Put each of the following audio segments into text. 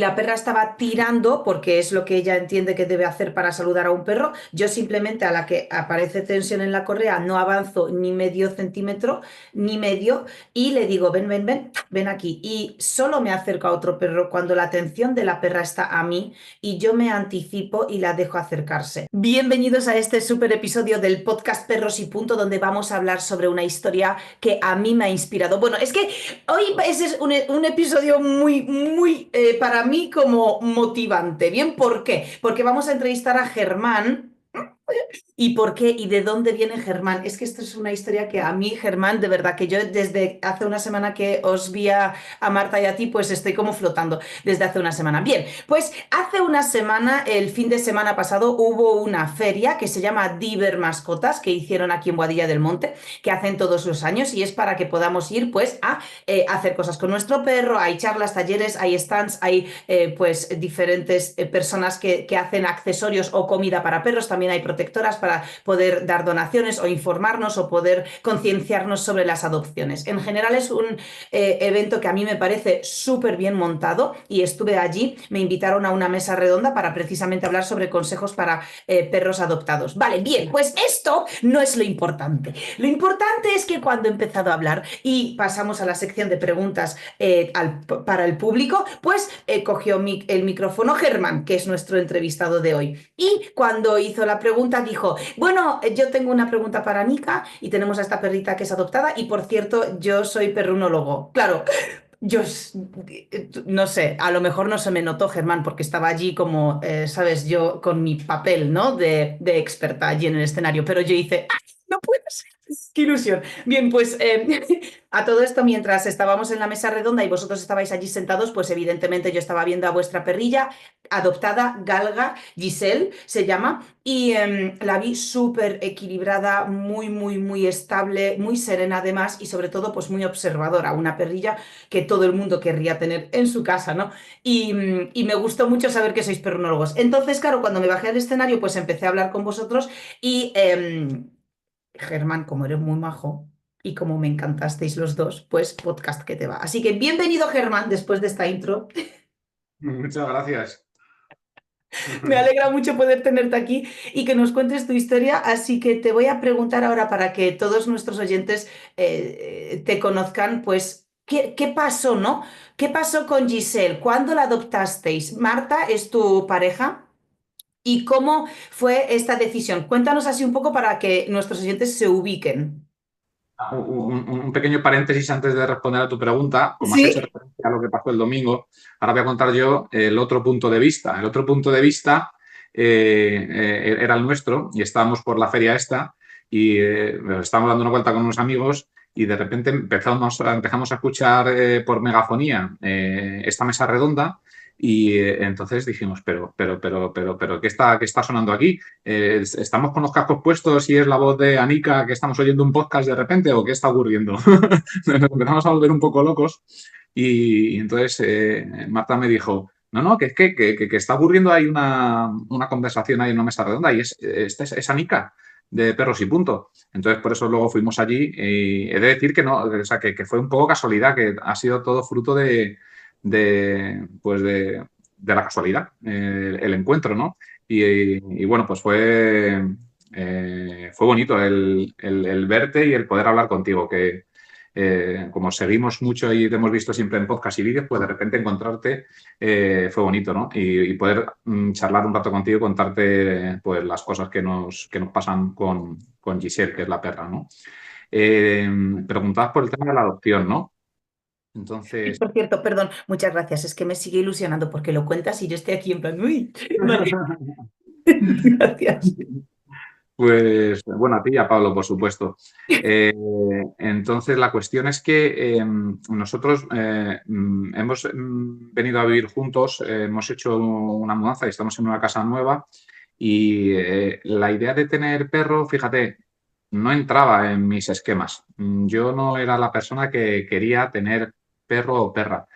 La perra estaba tirando porque es lo que ella entiende que debe hacer para saludar a un perro. Yo simplemente a la que aparece tensión en la correa no avanzo ni medio centímetro, ni medio, y le digo, ven, ven, ven, ven aquí. Y solo me acerco a otro perro cuando la atención de la perra está a mí y yo me anticipo y la dejo acercarse. Bienvenidos a este súper episodio del podcast Perros y Punto, donde vamos a hablar sobre una historia que a mí me ha inspirado. Bueno, es que hoy ese es un episodio muy, para mí como motivante. ¿Bien? ¿Por qué? Porque vamos a entrevistar a Germán. ¿Y por qué? ¿Y de dónde viene Germán? Es que esto es una historia que a mí, Germán, de verdad, que yo desde hace una semana que os vi a Marta y a ti, pues estoy como flotando desde hace una semana. Bien, pues hace una semana, el fin de semana pasado, hubo una feria que se llama Diver Mascotas, que hicieron aquí en Boadilla del Monte, que hacen todos los años y es para que podamos ir pues a hacer cosas con nuestro perro. Hay charlas, talleres, hay stands, hay pues diferentes personas que hacen accesorios o comida para perros, también hay protectoras para poder dar donaciones o informarnos o poder concienciarnos sobre las adopciones. En general es un evento que a mí me parece súper bien montado y estuve allí, me invitaron a una mesa redonda para precisamente hablar sobre consejos para perros adoptados. Vale, bien, pues esto no es lo importante. Lo importante es que cuando he empezado a hablar y pasamos a la sección de preguntas para el público, pues cogió el micrófono Germán, que es nuestro entrevistado de hoy. Y cuando hizo la pregunta dijo, bueno, yo tengo una pregunta para Nika y tenemos a esta perrita que es adoptada y por cierto, yo soy perrunólogo. Claro, yo no sé, a lo mejor no se me notó, Germán, porque estaba allí como, sabes, yo con mi papel, ¿no? De experta allí en el escenario, pero yo hice, ¡ah, no puede ser! ¡Qué ilusión! Bien, pues a todo esto, mientras estábamos en la mesa redonda y vosotros estabais allí sentados, pues evidentemente yo estaba viendo a vuestra perrilla adoptada, Galga, Giselle se llama, y la vi súper equilibrada, muy estable, muy serena además y sobre todo pues muy observadora, una perrilla que todo el mundo querría tener en su casa, ¿no? Y me gustó mucho saber que sois perronólogos. Entonces, claro, cuando me bajé al escenario, pues empecé a hablar con vosotros y Germán, como eres muy majo y como me encantasteis los dos, pues podcast que te va. Así que bienvenido, Germán, después de esta intro. Muchas gracias. Me alegra mucho poder tenerte aquí y que nos cuentes tu historia, así que te voy a preguntar ahora para que todos nuestros oyentes te conozcan, pues, ¿qué pasó, no? ¿Qué pasó con Giselle? ¿Cuándo la adoptasteis? Marta es tu pareja. ¿Y cómo fue esta decisión? Cuéntanos así un poco para que nuestros oyentes se ubiquen. Un pequeño paréntesis antes de responder a tu pregunta. Como has hecho Sí. referencia a lo que pasó el domingo, ahora voy a contar yo el otro punto de vista. El otro punto de vista era el nuestro y estábamos por la feria esta y estábamos dando una vuelta con unos amigos y de repente empezamos a escuchar por megafonía esta mesa redonda y entonces dijimos, pero, qué está sonando aquí? ¿Estamos con los cascos puestos y es la voz de Anika que estamos oyendo un podcast de repente o qué está ocurriendo? Nos empezamos a volver un poco locos y entonces Marta me dijo, no, que está ocurriendo ahí una conversación ahí en una mesa redonda y es Anika de Perros y Punto. Entonces, por eso luego fuimos allí y he de decir que no, o sea, que fue un poco casualidad, que ha sido todo fruto pues de la casualidad, el encuentro, ¿no? Y bueno, pues fue bonito el verte y el poder hablar contigo, que como seguimos mucho y te hemos visto siempre en podcast y vídeos, pues de repente encontrarte fue bonito, ¿no? Y poder charlar un rato contigo y contarte pues las cosas que nos pasan con Giselle, que es la perra, ¿no? Preguntabas por el tema de la adopción, ¿no? Y Entonces, por cierto, perdón, muchas gracias. Es que me sigue ilusionando porque lo cuentas y yo estoy aquí en plan, uy, vale, gracias. pues bueno, a ti y a Pablo, por supuesto. Eh, entonces, la cuestión es que nosotros hemos venido a vivir juntos, hemos hecho una mudanza y estamos en una casa nueva y la idea de tener perro, fíjate, no entraba en mis esquemas. Yo no era la persona que quería tener perro o perra.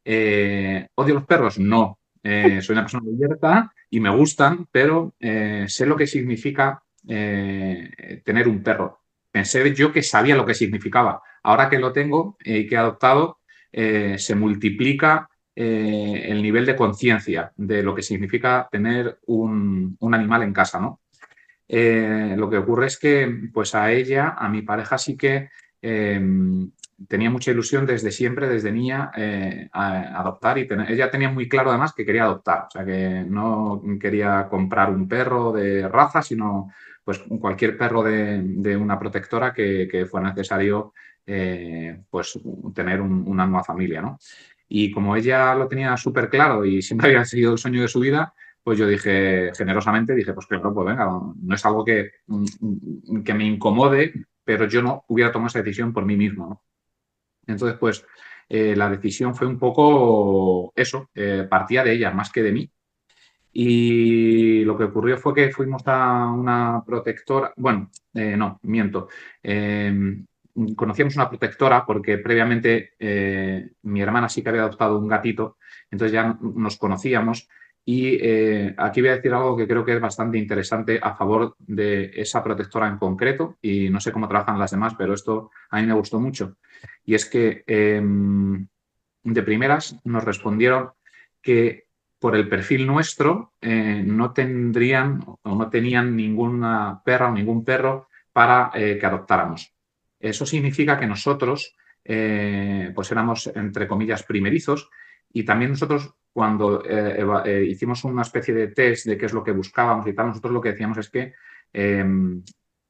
¿Odio los perros? No. Soy una persona abierta y me gustan, pero sé lo que significa tener un perro. Pensé yo que sabía lo que significaba. Ahora que lo tengo y que he adoptado, se multiplica el nivel de conciencia de lo que significa tener un animal en casa, ¿no? Lo que ocurre es que, pues a ella, a mi pareja, sí que tenía mucha ilusión desde siempre, desde niña, adoptar y ella tenía muy claro además que quería adoptar, o sea que no quería comprar un perro de raza, sino pues cualquier perro de una protectora que fuera necesario pues tener una nueva familia, ¿no? Y como ella lo tenía súper claro y siempre había seguido el sueño de su vida, pues yo dije, generosamente, dije, pues claro, pues venga, no es algo que me incomode, pero yo no hubiera tomado esa decisión por mí mismo, ¿no? Entonces, pues la decisión fue un poco eso, partía de ella más que de mí. Y lo que ocurrió fue que fuimos a una protectora, bueno, no, miento. Conocíamos una protectora porque previamente mi hermana sí que había adoptado un gatito, entonces ya nos conocíamos. Y aquí voy a decir algo que creo que es bastante interesante a favor de esa protectora en concreto, y no sé cómo trabajan las demás, pero esto a mí me gustó mucho. Y es que de primeras nos respondieron que por el perfil nuestro no tendrían o no tenían ninguna perra o ningún perro para que adoptáramos. Eso significa que nosotros pues éramos, entre comillas, primerizos, y también nosotros cuando hicimos una especie de test de qué es lo que buscábamos y tal, nosotros lo que decíamos es que, eh,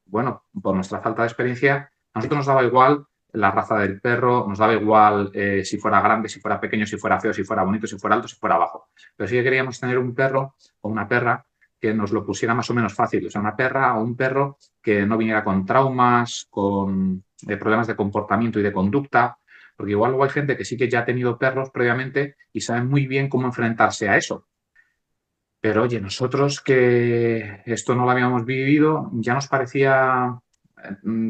bueno, por nuestra falta de experiencia, a nosotros nos daba igual la raza del perro, nos daba igual si fuera grande, si fuera pequeño, si fuera feo, si fuera bonito, si fuera alto, si fuera bajo. Pero sí que queríamos tener un perro o una perra que nos lo pusiera más o menos fácil. O sea, una perra o un perro que no viniera con traumas, con problemas de comportamiento y de conducta, porque igual luego hay gente que sí que ya ha tenido perros previamente y sabe muy bien cómo enfrentarse a eso. Pero oye, nosotros que esto no lo habíamos vivido, ya nos parecía,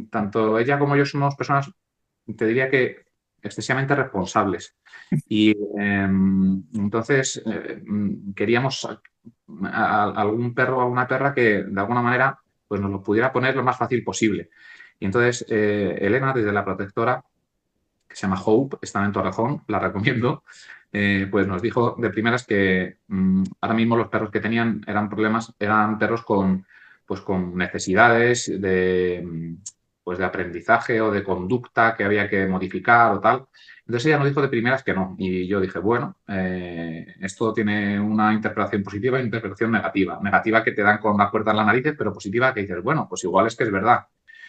tanto ella como yo somos personas, te diría que excesivamente responsables. Y entonces queríamos algún perro o alguna perra que de alguna manera pues nos lo pudiera poner lo más fácil posible. Y entonces Elena, desde la protectora, que se llama Hope, está en Torrejón, la recomiendo, pues nos dijo de primeras que ahora mismo los perros que tenían eran perros pues con necesidades pues de aprendizaje o de conducta que había que modificar o tal. Entonces ella nos dijo de primeras que no. Y yo dije, bueno, esto tiene una interpretación positiva y una interpretación negativa. Negativa que te dan con la puerta en la nariz, pero positiva que dices, bueno, pues igual es que es verdad.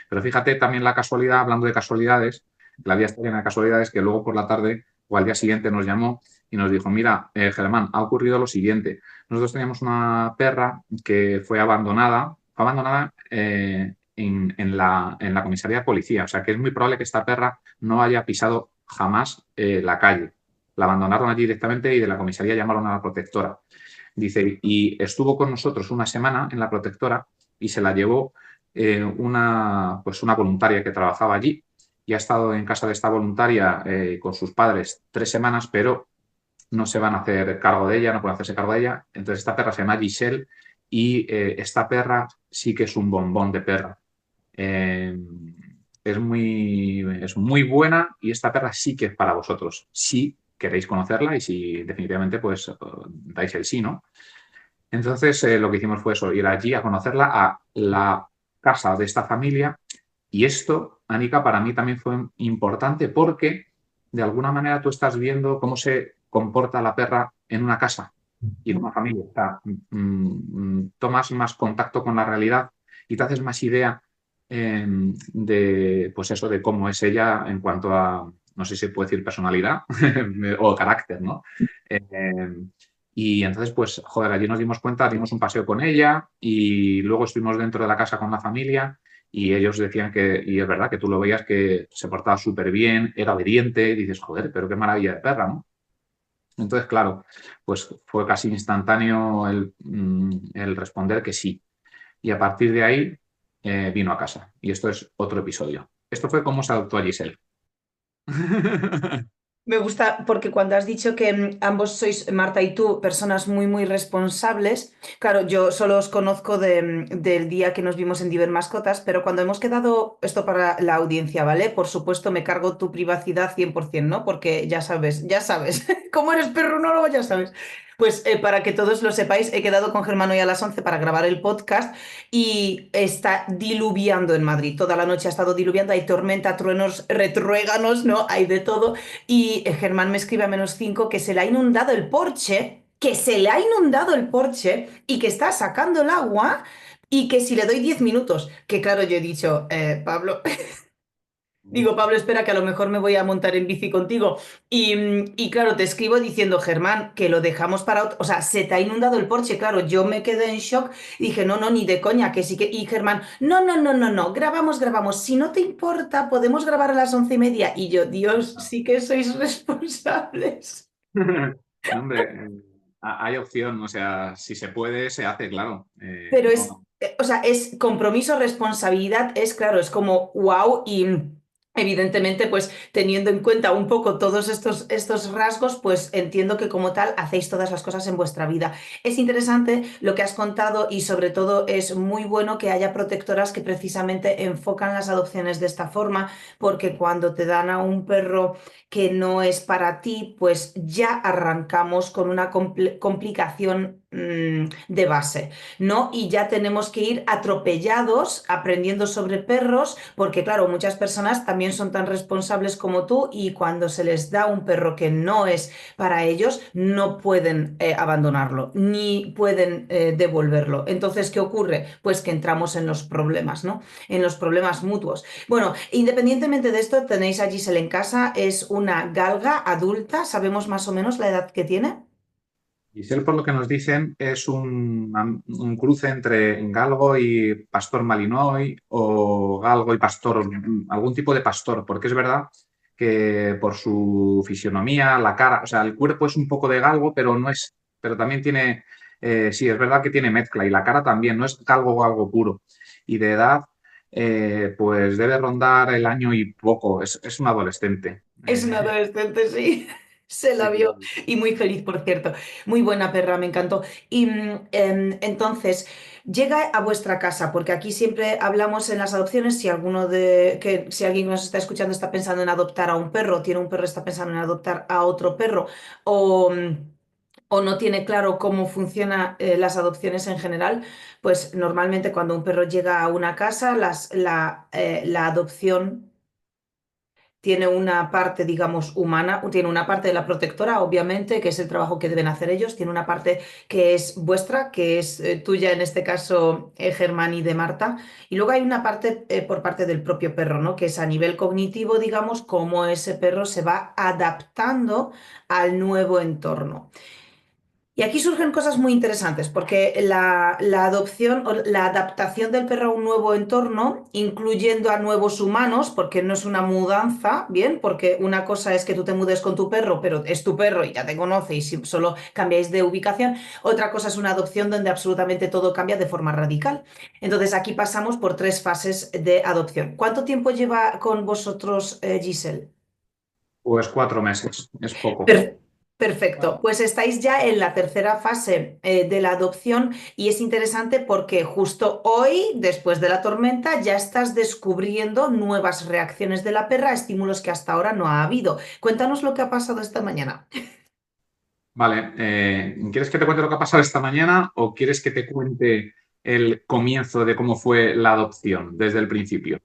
Pero fíjate también la casualidad, hablando de casualidades, la vida está llena de casualidades, que luego por la tarde o al día siguiente nos llamó y nos dijo, mira, Germán, ha ocurrido lo siguiente. Nosotros teníamos una perra que fue abandonada en la comisaría de policía. O sea, que es muy probable que esta perra no haya pisado jamás la calle. La abandonaron allí directamente y de la comisaría llamaron a la protectora. Dice, y estuvo con nosotros una semana en la protectora y se la llevó pues una voluntaria que trabajaba allí, y ha estado en casa de esta voluntaria con sus padres 3 semanas, pero no se van a hacer cargo de ella, no pueden hacerse cargo de ella. Entonces esta perra se llama Giselle y esta perra sí que es un bombón de perra. Eh, es muy buena, y esta perra sí que es para vosotros, si queréis conocerla y si definitivamente pues dais el sí, ¿no? Entonces lo que hicimos fue eso, ir allí a conocerla, a la casa de esta familia. Y esto, Anika, para mí también fue importante porque de alguna manera tú estás viendo cómo se comporta la perra en una casa y en una familia. O sea, tomas más contacto con la realidad y te haces más idea de, pues eso, de cómo es ella en cuanto a, no sé si se puede decir personalidad o carácter, ¿no? Eh, y entonces, pues, joder, allí nos dimos cuenta, dimos un paseo con ella y luego estuvimos dentro de la casa con la familia. Y ellos decían que, y es verdad que tú lo veías que se portaba súper bien, era obediente, y dices, joder, pero qué maravilla de perra, ¿no? Entonces, claro, pues fue casi instantáneo el responder que sí. Y a partir de ahí vino a casa. Y esto es otro episodio. Esto fue cómo se adoptó a Giselle. Me gusta porque cuando has dicho que ambos sois, Marta y tú, personas muy, muy responsables, claro, yo solo os conozco del día que nos vimos en Diver Mascotas, pero cuando hemos quedado, esto para la audiencia, ¿vale? Por supuesto, me cargo tu privacidad 100%, ¿no? Porque ya sabes, como eres perrunólogo, ya sabes. Pues para que todos lo sepáis, he quedado con Germán hoy a las 11 para grabar el podcast y está diluviando en Madrid. Toda la noche ha estado diluviando, hay tormenta, truenos, retruéganos, ¿no? Hay de todo. Y Germán me escribe a -5 que se le ha inundado el porche, que se le ha inundado el porche y que está sacando el agua y que si le doy 10 minutos, que claro, yo he dicho, Pablo, digo, Pablo, espera que a lo mejor me voy a montar en bici contigo. Y claro, te escribo diciendo, Germán, que lo dejamos para otro, o sea, se te ha inundado el porche, claro, yo me quedé en shock, dije, no, no, ni de coña, que sí que, y Germán, no, no, no, no, no, grabamos, si no te importa, podemos grabar a las 11:30. Y yo, Dios, sí que sois responsables. No, hombre, hay opción, o sea, si se puede, se hace, claro. Pero es, No. o sea, es compromiso, responsabilidad, es claro, es como wow y evidentemente pues teniendo en cuenta un poco todos estos rasgos, pues entiendo que como tal hacéis todas las cosas en vuestra vida. Es interesante lo que has contado y sobre todo es muy bueno que haya protectoras que precisamente enfocan las adopciones de esta forma, porque cuando te dan a un perro que no es para ti, pues ya arrancamos con una complicación de base. ¿No? Y ya tenemos que ir atropellados aprendiendo sobre perros, porque claro, muchas personas también son tan responsables como tú y cuando se les da un perro que no es para ellos, no pueden abandonarlo, ni pueden devolverlo. Entonces, ¿qué ocurre? Pues que entramos en los problemas, ¿no? En los problemas mutuos. Bueno, independientemente de esto, tenéis a Giselle en casa, es una galga adulta, ¿sabemos más o menos la edad que tiene? Giselle, por lo que nos dicen, es un cruce entre galgo y pastor malinois o galgo y pastor, algún tipo de pastor, porque es verdad que por su fisionomía, la cara, o sea, el cuerpo es un poco de galgo, pero no es, pero también tiene, sí, es verdad que tiene mezcla y la cara también, no es galgo puro. Y de edad, pues debe rondar el año y poco, es un adolescente. Es una adolescente, sí. Se la Sí. vio y muy feliz, por cierto. Muy buena perra, me encantó. Y entonces, llega a vuestra casa, porque aquí siempre hablamos en las adopciones, si alguien que nos está escuchando está pensando en adoptar a un perro, tiene un perro, está pensando en adoptar a otro perro, o, o no tiene claro cómo funcionan las adopciones en general, pues normalmente cuando un perro llega a una casa, la adopción tiene una parte, digamos, humana, tiene una parte de la protectora, obviamente, que es el trabajo que deben hacer ellos, tiene una parte que es vuestra, que es tuya, en este caso, Germán y de Marta, y luego hay una parte por parte del propio perro, ¿no? Que es a nivel cognitivo, digamos, cómo ese perro se va adaptando al nuevo entorno. Y aquí surgen cosas muy interesantes, porque la adopción o la adaptación del perro a un nuevo entorno, incluyendo a nuevos humanos, porque no es una mudanza, ¿bien? Porque una cosa es que tú te mudes con tu perro, pero es tu perro y ya te conoce y si solo cambiáis de ubicación. Otra cosa es una adopción donde absolutamente todo cambia de forma radical. Entonces aquí pasamos por 3 fases de adopción. ¿Cuánto tiempo lleva con vosotros, Giselle? Pues 4 meses, es poco. Per- Perfecto, pues estáis ya en la tercera fase de la adopción y es interesante porque justo hoy, después de la tormenta, ya estás descubriendo nuevas reacciones de la perra a estímulos que hasta ahora no ha habido. Cuéntanos lo que ha pasado esta mañana. Vale, ¿quieres que te cuente lo que ha pasado esta mañana o quieres que te cuente el comienzo de cómo fue la adopción desde el principio?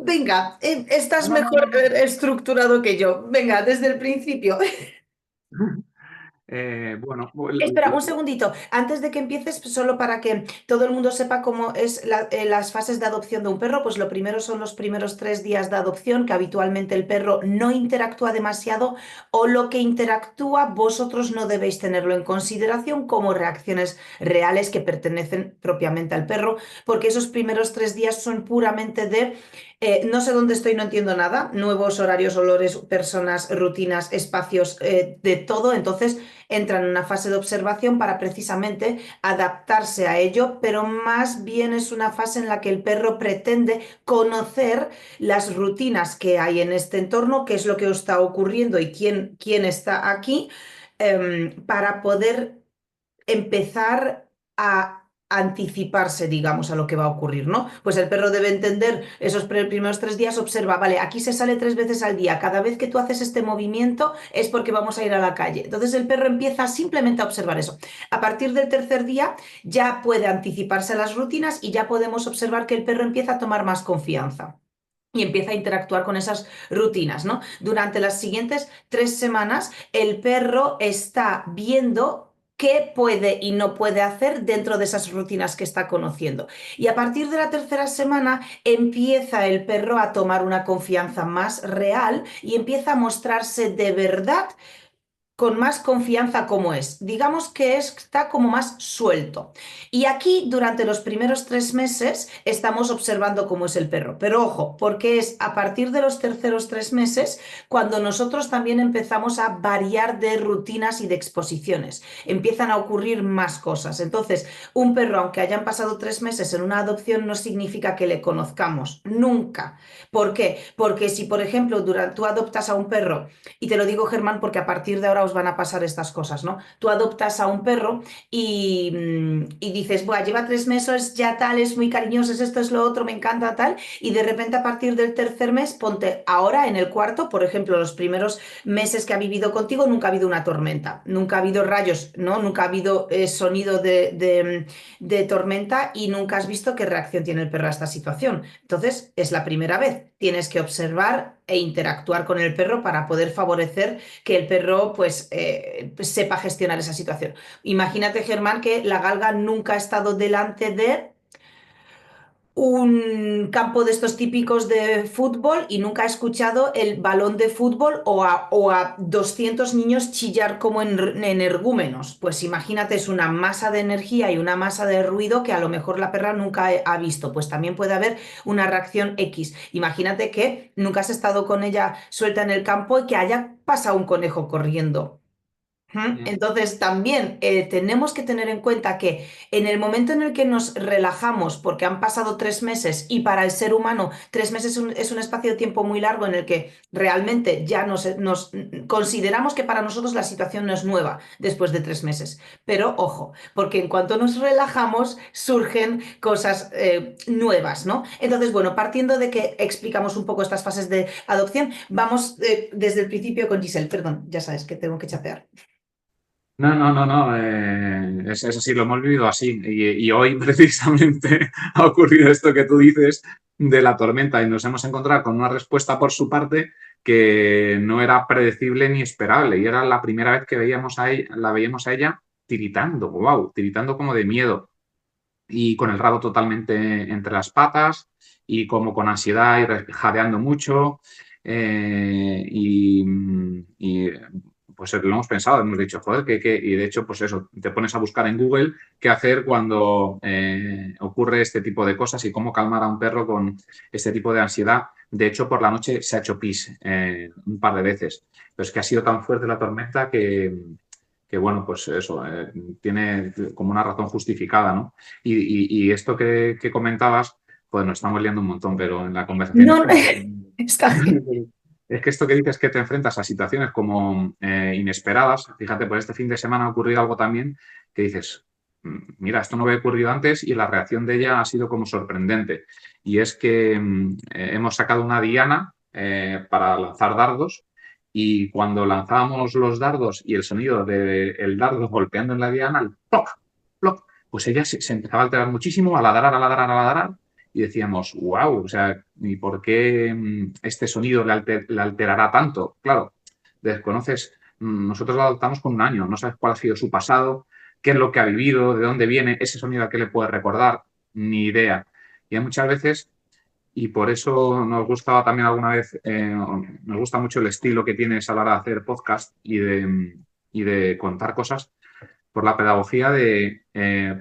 Venga, estás No, no, mejor no, no. estructurado que yo. Venga, desde el principio. Bueno, Espera, un segundito. Antes de que empieces, solo para que todo el mundo sepa cómo es las fases de adopción de un perro, pues lo primero son los primeros 3 días de adopción, que habitualmente el perro no interactúa demasiado o lo que interactúa vosotros no debéis tenerlo en consideración como reacciones reales que pertenecen propiamente al perro, porque esos primeros 3 días son puramente de No sé dónde estoy, no entiendo nada. Nuevos horarios, olores, personas, rutinas, espacios, de todo. Entonces entra en una fase de observación para precisamente adaptarse a ello, pero más bien es una fase en la que el perro pretende conocer las rutinas que hay en este entorno, qué es lo que está ocurriendo y quién está aquí, para poder empezar a anticiparse, digamos, a lo que va a ocurrir, ¿no? Pues el perro debe entender esos primeros 3 días, observa, vale, aquí se sale 3 veces al día, cada vez que tú haces este movimiento es porque vamos a ir a la calle. Entonces el perro empieza simplemente a observar eso. A partir del tercer día ya puede anticiparse a las rutinas y ya podemos observar que el perro empieza a tomar más confianza. Y empieza a interactuar con esas rutinas, ¿no? Durante las siguientes 3 semanas, el perro está viendo qué puede y no puede hacer dentro de esas rutinas que está conociendo. Y a partir de la tercera semana empieza el perro a tomar una confianza más real y empieza a mostrarse de verdad con más confianza como es. Digamos que está como más suelto. Y aquí, durante los primeros 3 meses, estamos observando cómo es el perro. Pero ojo, porque es a partir de los terceros 3 meses cuando nosotros también empezamos a variar de rutinas y de exposiciones. Empiezan a ocurrir más cosas. Entonces, un perro, aunque hayan pasado 3 meses en una adopción, no significa que le conozcamos. Nunca. ¿Por qué? Porque si, por ejemplo, tú adoptas a un perro, y te lo digo, Germán, porque a partir de ahora os van a pasar estas cosas, ¿no? Tú adoptas a un perro y dices, bueno, lleva 3 meses, ya tal, es muy cariñoso, es esto, es lo otro, me encanta tal, y de repente a partir del tercer mes, ponte ahora en el cuarto, por ejemplo, los primeros meses que ha vivido contigo, nunca ha habido una tormenta, nunca ha habido rayos, ¿no? Nunca ha habido sonido de tormenta y nunca has visto qué reacción tiene el perro a esta situación. Entonces, es la primera vez. Tienes que observar e interactuar con el perro para poder favorecer que el perro pues sepa gestionar esa situación. Imagínate, Germán, que la galga nunca ha estado delante de un campo de estos típicos de fútbol y nunca ha escuchado el balón de fútbol o a 200 niños chillar como en energúmenos. Pues imagínate, es una masa de energía y una masa de ruido que a lo mejor la perra nunca ha visto. Pues también puede haber una reacción X. Imagínate que nunca has estado con ella suelta en el campo y que haya pasado un conejo corriendo. Ujú. Mm. Entonces, también tenemos que tener en cuenta que en el momento en el que nos relajamos, porque han pasado 3 meses y para el ser humano 3 meses es un espacio de tiempo muy largo en el que realmente ya nos consideramos que para nosotros la situación no es nueva después de 3 meses. Pero ojo, porque en cuanto nos relajamos surgen cosas nuevas, ¿no? Entonces, bueno, partiendo de que explicamos un poco estas fases de adopción, vamos desde el principio con Giselle. Perdón, ya sabes que tengo que chapear. No, no, no, no, es así, lo hemos vivido así. Y hoy precisamente ha ocurrido esto que tú dices de la tormenta y nos hemos encontrado con una respuesta por su parte que no era predecible ni esperable. Y era la primera vez que la veíamos a ella tiritando, wow, tiritando como de miedo y con el rabo totalmente entre las patas y como con ansiedad y jadeando mucho. Y pues lo hemos pensado, hemos dicho, joder, y de hecho, pues eso, te pones a buscar en Google qué hacer cuando ocurre este tipo de cosas y cómo calmar a un perro con este tipo de ansiedad. De hecho, por la noche se ha hecho pis un par de veces, pero es que ha sido tan fuerte la tormenta que bueno, pues eso, tiene como una razón justificada, ¿no? Y esto que comentabas, pues nos estamos liando un montón, pero en la conversación No, es como... está bien. Es que esto que dices que te enfrentas a situaciones como inesperadas, fíjate, pues este fin de semana ha ocurrido algo también que dices, mira, esto no había ocurrido antes y la reacción de ella ha sido como sorprendente. Y es que hemos sacado una diana para lanzar dardos y cuando lanzábamos los dardos y el sonido del dardo golpeando en la diana, el ¡ploc! ¡Ploc! Pues ella se empezaba a alterar muchísimo, a ladrar, a ladrar, a ladrar y decíamos, wow, o sea, ¿y por qué este sonido le alterará tanto? Claro, desconoces, nosotros lo adoptamos con un año, no sabes cuál ha sido su pasado, qué es lo que ha vivido, de dónde viene, ese sonido a qué le puede recordar, ni idea. Y hay muchas veces, y por eso nos gustaba también alguna vez, nos gusta mucho el estilo que tienes a la hora de hacer podcast y de contar cosas, por la pedagogía de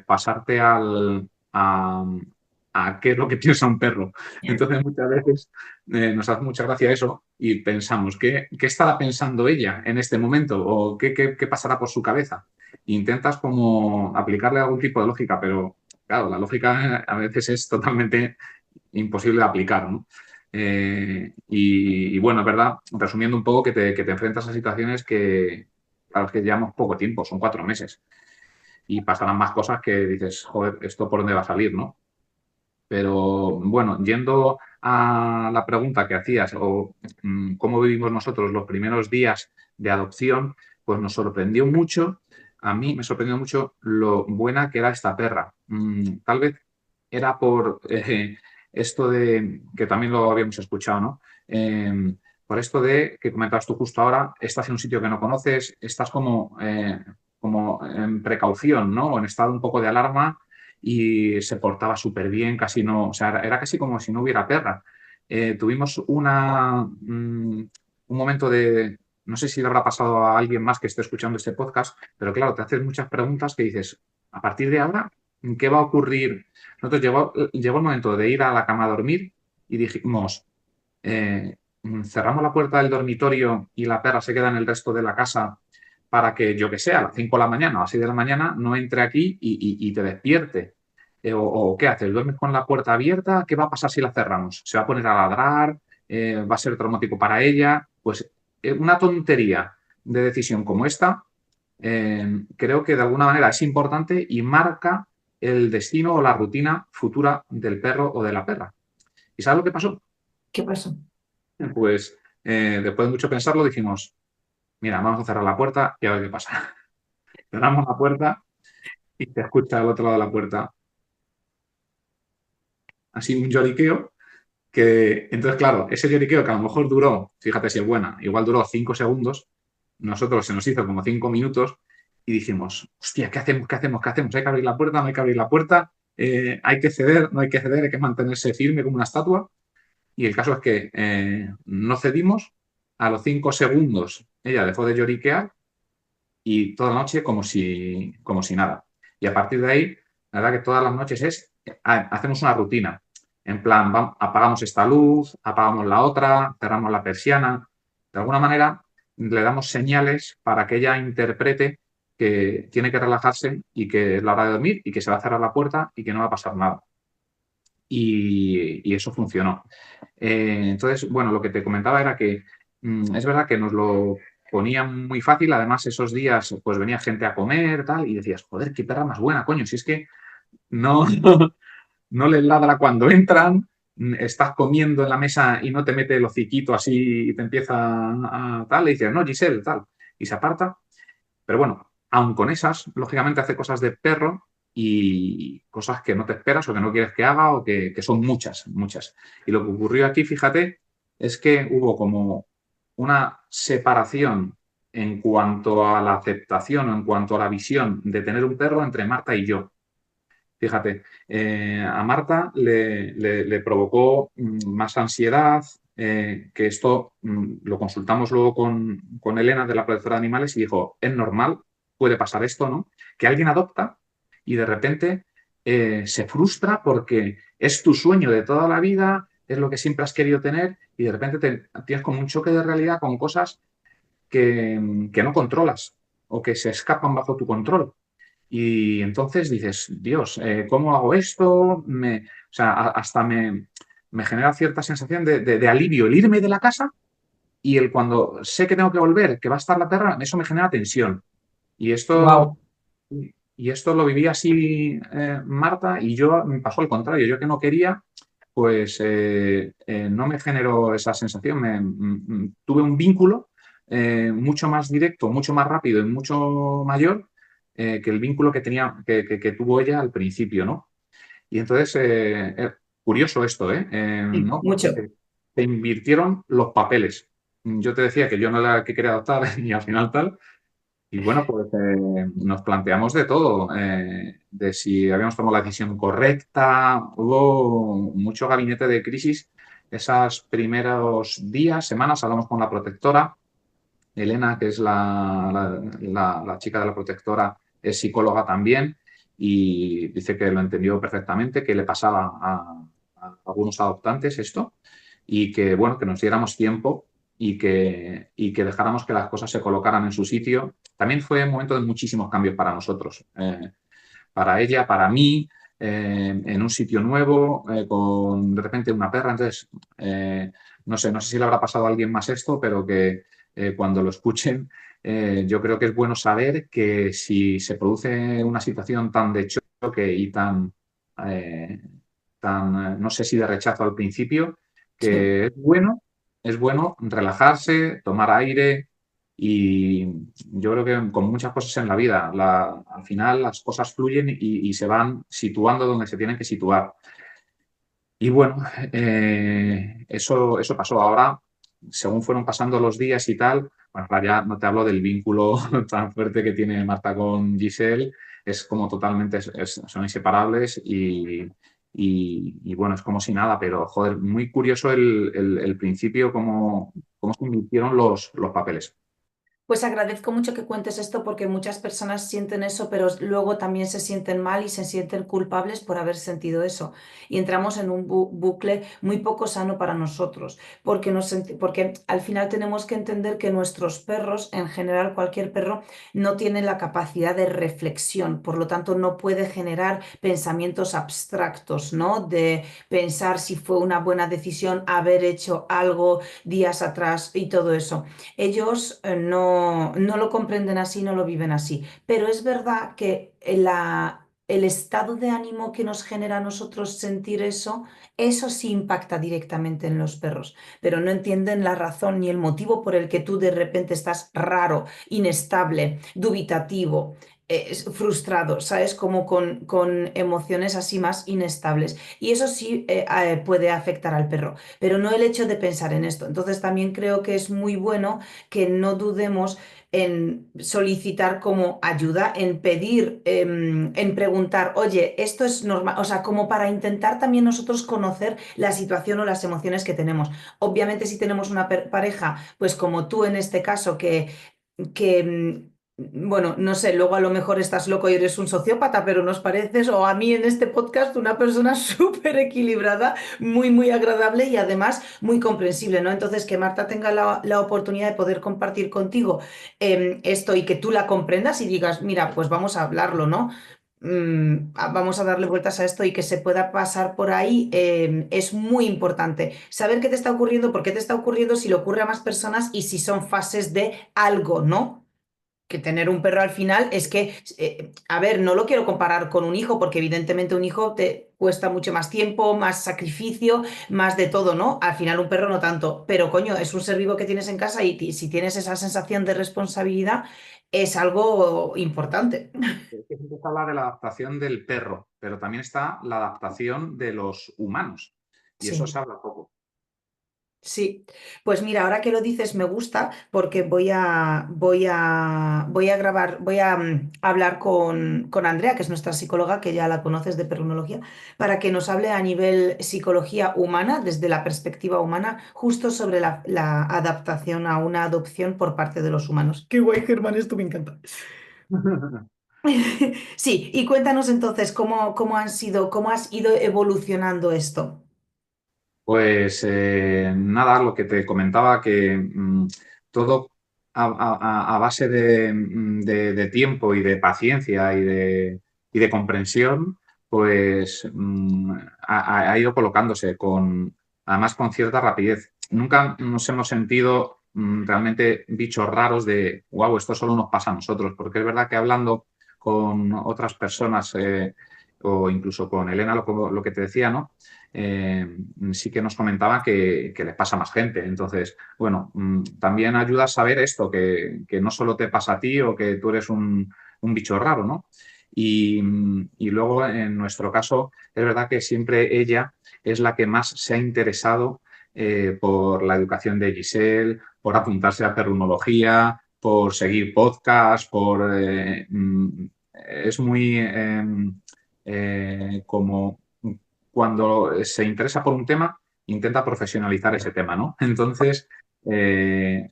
pasarte a qué es lo que piensa un perro. Entonces muchas veces nos hace mucha gracia eso y pensamos, ¿qué estará pensando ella en este momento? ¿O qué pasará por su cabeza? Intentas como aplicarle algún tipo de lógica, pero claro, la lógica a veces es totalmente imposible de aplicar, ¿no? Y bueno, es verdad, resumiendo un poco, que te enfrentas a situaciones que, a las que llevamos poco tiempo, son 4 meses, y pasarán más cosas que dices, joder, ¿esto por dónde va a salir, no? Pero bueno, yendo a la pregunta que hacías, o cómo vivimos nosotros los primeros días de adopción, pues nos sorprendió mucho, a mí me sorprendió mucho lo buena que era esta perra. Tal vez era por esto de, que también lo habíamos escuchado, ¿no? Por esto de que comentabas tú justo ahora, estás en un sitio que no conoces, estás como en precaución, ¿no? O en estado un poco de alarma y se portaba súper bien, casi no, o sea, era casi como si no hubiera perra. Tuvimos un momento de, no sé si le habrá pasado a alguien más que esté escuchando este podcast, pero claro, te haces muchas preguntas que dices, a partir de ahora, ¿qué va a ocurrir? Nosotros llegó el momento de ir a la cama a dormir y dijimos, cerramos la puerta del dormitorio y la perra se queda en el resto de la casa para que, yo que sé, a las 5 de la mañana o a las 6 de la mañana no entre aquí y te despierte. O ¿qué haces? ¿Duermes con la puerta abierta? ¿Qué va a pasar si la cerramos? ¿Se va a poner a ladrar? ¿Va a ser traumático para ella? Pues una tontería de decisión como esta, creo que de alguna manera es importante y marca el destino o la rutina futura del perro o de la perra. ¿Y sabes lo que pasó? ¿Qué pasó? Pues después de mucho pensarlo dijimos, mira, vamos a cerrar la puerta y a ver qué pasa. Cerramos la puerta y se escucha al otro lado de la puerta así un lloriqueo que, entonces claro, ese lloriqueo que a lo mejor duró, fíjate si es buena, igual duró 5 segundos, nosotros se nos hizo como 5 minutos y dijimos, hostia, ¿qué hacemos? ¿Qué hacemos? ¿Qué hacemos? ¿Hay que abrir la puerta? ¿No hay que abrir la puerta? ¿Hay que ceder? ¿No hay que ceder? ¿Hay que mantenerse firme como una estatua? Y el caso es que no cedimos. A los 5 segundos ella dejó de lloriquear y toda la noche como si nada. Y a partir de ahí, la verdad que todas las noches hacemos una rutina. En plan, apagamos esta luz, apagamos la otra, cerramos la persiana. De alguna manera le damos señales para que ella interprete que tiene que relajarse y que es la hora de dormir y que se va a cerrar la puerta y que no va a pasar nada. Y eso funcionó. Entonces, bueno, lo que te comentaba era que es verdad que nos lo ponían muy fácil. Además, esos días, pues venía gente a comer, tal, y decías, joder, qué perra más buena, coño, si es que no, no les ladra cuando entran, estás comiendo en la mesa y no te mete el hociquito así y te empieza a tal, y dices, no, Giselle, tal, y se aparta. Pero bueno, aun con esas, lógicamente hace cosas de perro y cosas que no te esperas o que no quieres que haga o que son muchas, muchas. Y lo que ocurrió aquí, fíjate, es que hubo como una separación en cuanto a la aceptación o en cuanto a la visión de tener un perro entre Marta y yo. Fíjate, a Marta le provocó más ansiedad, que esto lo consultamos luego con Elena de la protectora de animales y dijo, es normal, puede pasar esto, ¿no? Que alguien adopta y de repente se frustra porque es tu sueño de toda la vida, es lo que siempre has querido tener y de repente tienes como un choque de realidad con cosas que no controlas o que se escapan bajo tu control. Y entonces dices, Dios, ¿cómo hago esto? O sea, hasta me genera cierta sensación de alivio el irme de la casa y el cuando sé que tengo que volver, que va a estar la perra, eso me genera tensión. Y esto, Wow. y esto lo vivía así Marta y yo me pasó al contrario. Yo que no quería, pues no me generó esa sensación. Tuve un vínculo mucho más directo, mucho más rápido y mucho mayor que el vínculo que tenía, que tuvo ella al principio, ¿no? Y entonces, curioso esto, ¿eh? Sí, ¿No? Porque mucho. te invirtieron los papeles. Yo te decía que yo no era la que quería adoptar y al final tal. Y bueno, pues nos planteamos de todo, de si habíamos tomado la decisión correcta. Hubo mucho gabinete de crisis. Esos primeros días, semanas, hablamos con la protectora. Elena, que es la chica de la protectora, es psicóloga también. y dice que lo entendió perfectamente, que le pasaba a algunos adoptantes esto y que, bueno, que nos diéramos tiempo y que dejáramos que las cosas se colocaran en su sitio. También fue un momento de muchísimos cambios para nosotros, para ella, para mí, en un sitio nuevo, con de repente una perra. Entonces, no sé si le habrá pasado a alguien más esto, pero que cuando lo escuchen, yo creo que es bueno saber que si se produce una situación tan de choque y eh, no sé si de rechazo al principio, Sí. que es bueno relajarse, tomar aire y yo creo que con muchas cosas en la vida, al final las cosas fluyen y se van situando donde se tienen que situar. Y bueno, eso pasó. Ahora, según fueron pasando los días y tal, bueno, ahora ya no te hablo del vínculo tan fuerte que tiene Marta con Giselle, es como totalmente, son inseparables y bueno, es como si nada, pero joder, muy curioso el principio, cómo se invirtieron los papeles. Pues agradezco mucho que cuentes esto porque muchas personas sienten eso, pero luego también se sienten mal y se sienten culpables por haber sentido eso. Y entramos en un bucle muy poco sano para nosotros, porque, porque al final tenemos que entender que nuestros perros, en general cualquier perro, no tiene la capacidad de reflexión, por lo tanto no puede generar pensamientos abstractos, ¿no? De pensar si fue una buena decisión haber hecho algo días atrás y todo eso. Ellos no lo comprenden así, no lo viven así. Pero es verdad que el estado de ánimo que nos genera a nosotros sentir eso sí impacta directamente en los perros, pero no entienden la razón ni el motivo por el que tú de repente estás raro, inestable, dubitativo. Frustrado, ¿sabes? Como con emociones así más inestables. Y eso sí puede afectar al perro, pero no el hecho de pensar en esto. Entonces también creo que es muy bueno que no dudemos en solicitar como ayuda, en pedir, en preguntar, oye, esto es normal, o sea, como para intentar también nosotros conocer la situación o las emociones que tenemos. Obviamente si tenemos una pareja, pues como tú en este caso, bueno, no sé, luego a lo mejor estás loco y eres un sociópata, pero nos pareces, o a mí en este podcast, una persona súper equilibrada, muy, muy agradable y además muy comprensible, ¿no? Entonces, que Marta tenga la oportunidad de poder compartir contigo esto y que tú la comprendas y digas, mira, pues vamos a hablarlo, ¿no? Vamos a darle vueltas a esto y que se pueda pasar por ahí es muy importante. Saber qué te está ocurriendo, por qué te está ocurriendo, si le ocurre a más personas y si son fases de algo, ¿no? Que tener un perro al final es que, a ver, no lo quiero comparar con un hijo, porque evidentemente un hijo te cuesta mucho más tiempo, más sacrificio, más de todo, ¿no? Al final un perro no tanto, pero coño, es un ser vivo que tienes en casa y si tienes esa sensación de responsabilidad, es algo importante. Es que siempre se habla de la adaptación del perro, pero también está la adaptación de los humanos y eso Sí. se habla poco. Sí, pues mira, ahora que lo dices me gusta porque voy a grabar, voy a hablar con Andrea, que es nuestra psicóloga, que ya la conoces de perrunología, para que nos hable a nivel psicología humana, desde la perspectiva humana, justo sobre la adaptación a una adopción por parte de los humanos. Qué guay, Germán, esto me encanta. Sí, y cuéntanos entonces cómo han sido, cómo has ido evolucionando esto. Pues nada, lo que te comentaba que todo a base de tiempo y de paciencia y de comprensión, pues ha ido colocándose además con cierta rapidez. Nunca nos hemos sentido realmente bichos raros de, wow, esto solo nos pasa a nosotros, porque es verdad que hablando con otras personas o incluso con Elena, lo que te decía, ¿no? Sí que nos comentaba que les pasa a más gente. Entonces, bueno, también ayuda a saber esto, que no solo te pasa a ti o que tú eres un bicho raro, ¿no? Y luego, en nuestro caso, es verdad que siempre ella es la que más se ha interesado por la educación de Giselle, por apuntarse a perrunología, por seguir podcasts, es muy como cuando se interesa por un tema, intenta profesionalizar ese tema, ¿no? Entonces,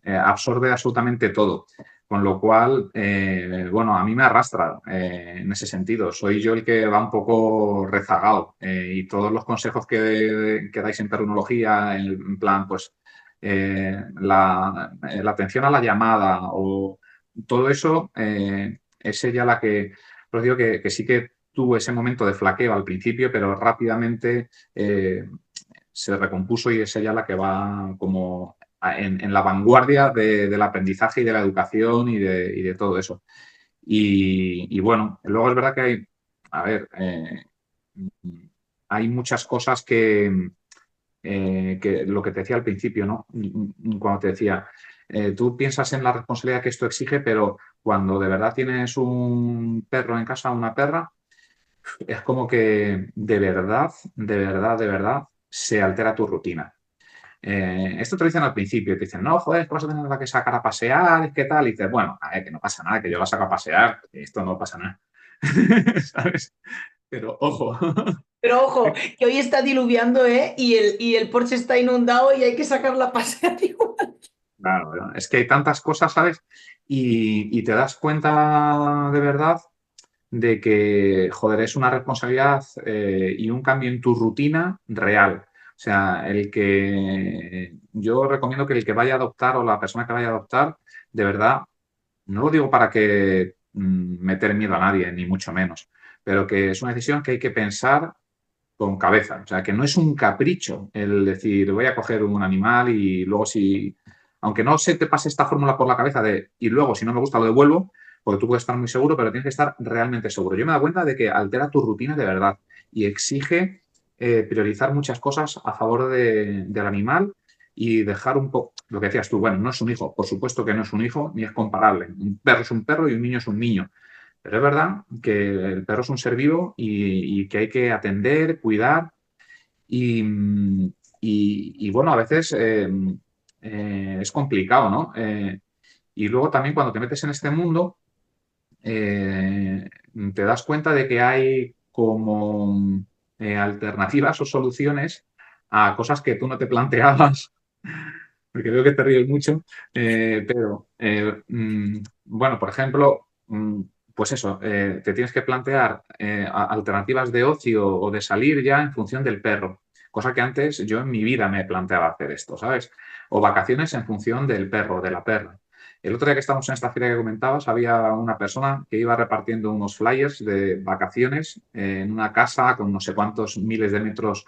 absorbe absolutamente todo. Con lo cual, bueno, a mí me arrastra en ese sentido. Soy yo el que va un poco rezagado y todos los consejos que dais en terminología, en plan, pues, la atención a la llamada o todo eso, es ella la que, os digo que sí que tuvo ese momento de flaqueo al principio, pero rápidamente se recompuso y es ella la que va como en la vanguardia del aprendizaje y de la educación y de todo eso. Y bueno, luego es verdad que hay, a ver, hay muchas cosas que lo que te decía al principio, ¿no? Cuando te decía, tú piensas en la responsabilidad que esto exige, pero cuando de verdad tienes un perro en casa, una perra, es como que de verdad, de verdad, de verdad, se altera tu rutina. Esto te lo dicen al principio, te dicen, no, joder, es que vas a tener que sacar a pasear, es que tal, y dices, bueno, a ver, que no pasa nada, que yo la saco a pasear, que esto no pasa nada. ¿Sabes? Pero ojo. Pero ojo, que hoy está diluviando, ¿eh? Y el porche está inundado y hay que sacarla a pasear igual. Claro, es que hay tantas cosas, ¿sabes? Y te das cuenta de verdad de que, joder, es una responsabilidad y un cambio en tu rutina real. O sea, el que yo recomiendo que el que vaya a adoptar o la persona que vaya a adoptar, de verdad, no lo digo para que meter miedo a nadie, ni mucho menos, pero que es una decisión que hay que pensar con cabeza. O sea, que no es un capricho el decir, voy a coger un animal y luego si, aunque no se te pase esta fórmula por la cabeza de, y luego si no me gusta lo devuelvo, porque tú puedes estar muy seguro, pero tienes que estar realmente seguro. Yo me he dado cuenta de que altera tu rutina de verdad y exige priorizar muchas cosas a favor del animal y dejar un poco, lo que decías tú, bueno, no es un hijo, por supuesto que no es un hijo, ni es comparable. Un perro es un perro y un niño es un niño. Pero es verdad que el perro es un ser vivo y que hay que atender, cuidar y, bueno, a veces es complicado, ¿no? Y luego también cuando te metes en este mundo, eh, te das cuenta de que hay como alternativas o soluciones a cosas que tú no te planteabas, porque veo que te ríes mucho, pero bueno, por ejemplo, pues eso, te tienes que plantear alternativas de ocio o de salir ya en función del perro, cosa que antes yo en mi vida me planteaba hacer esto, ¿sabes? O vacaciones en función del perro, de la perra. El otro día que estábamos en esta feria que comentabas, había una persona que iba repartiendo unos flyers de vacaciones en una casa con no sé cuántos miles de metros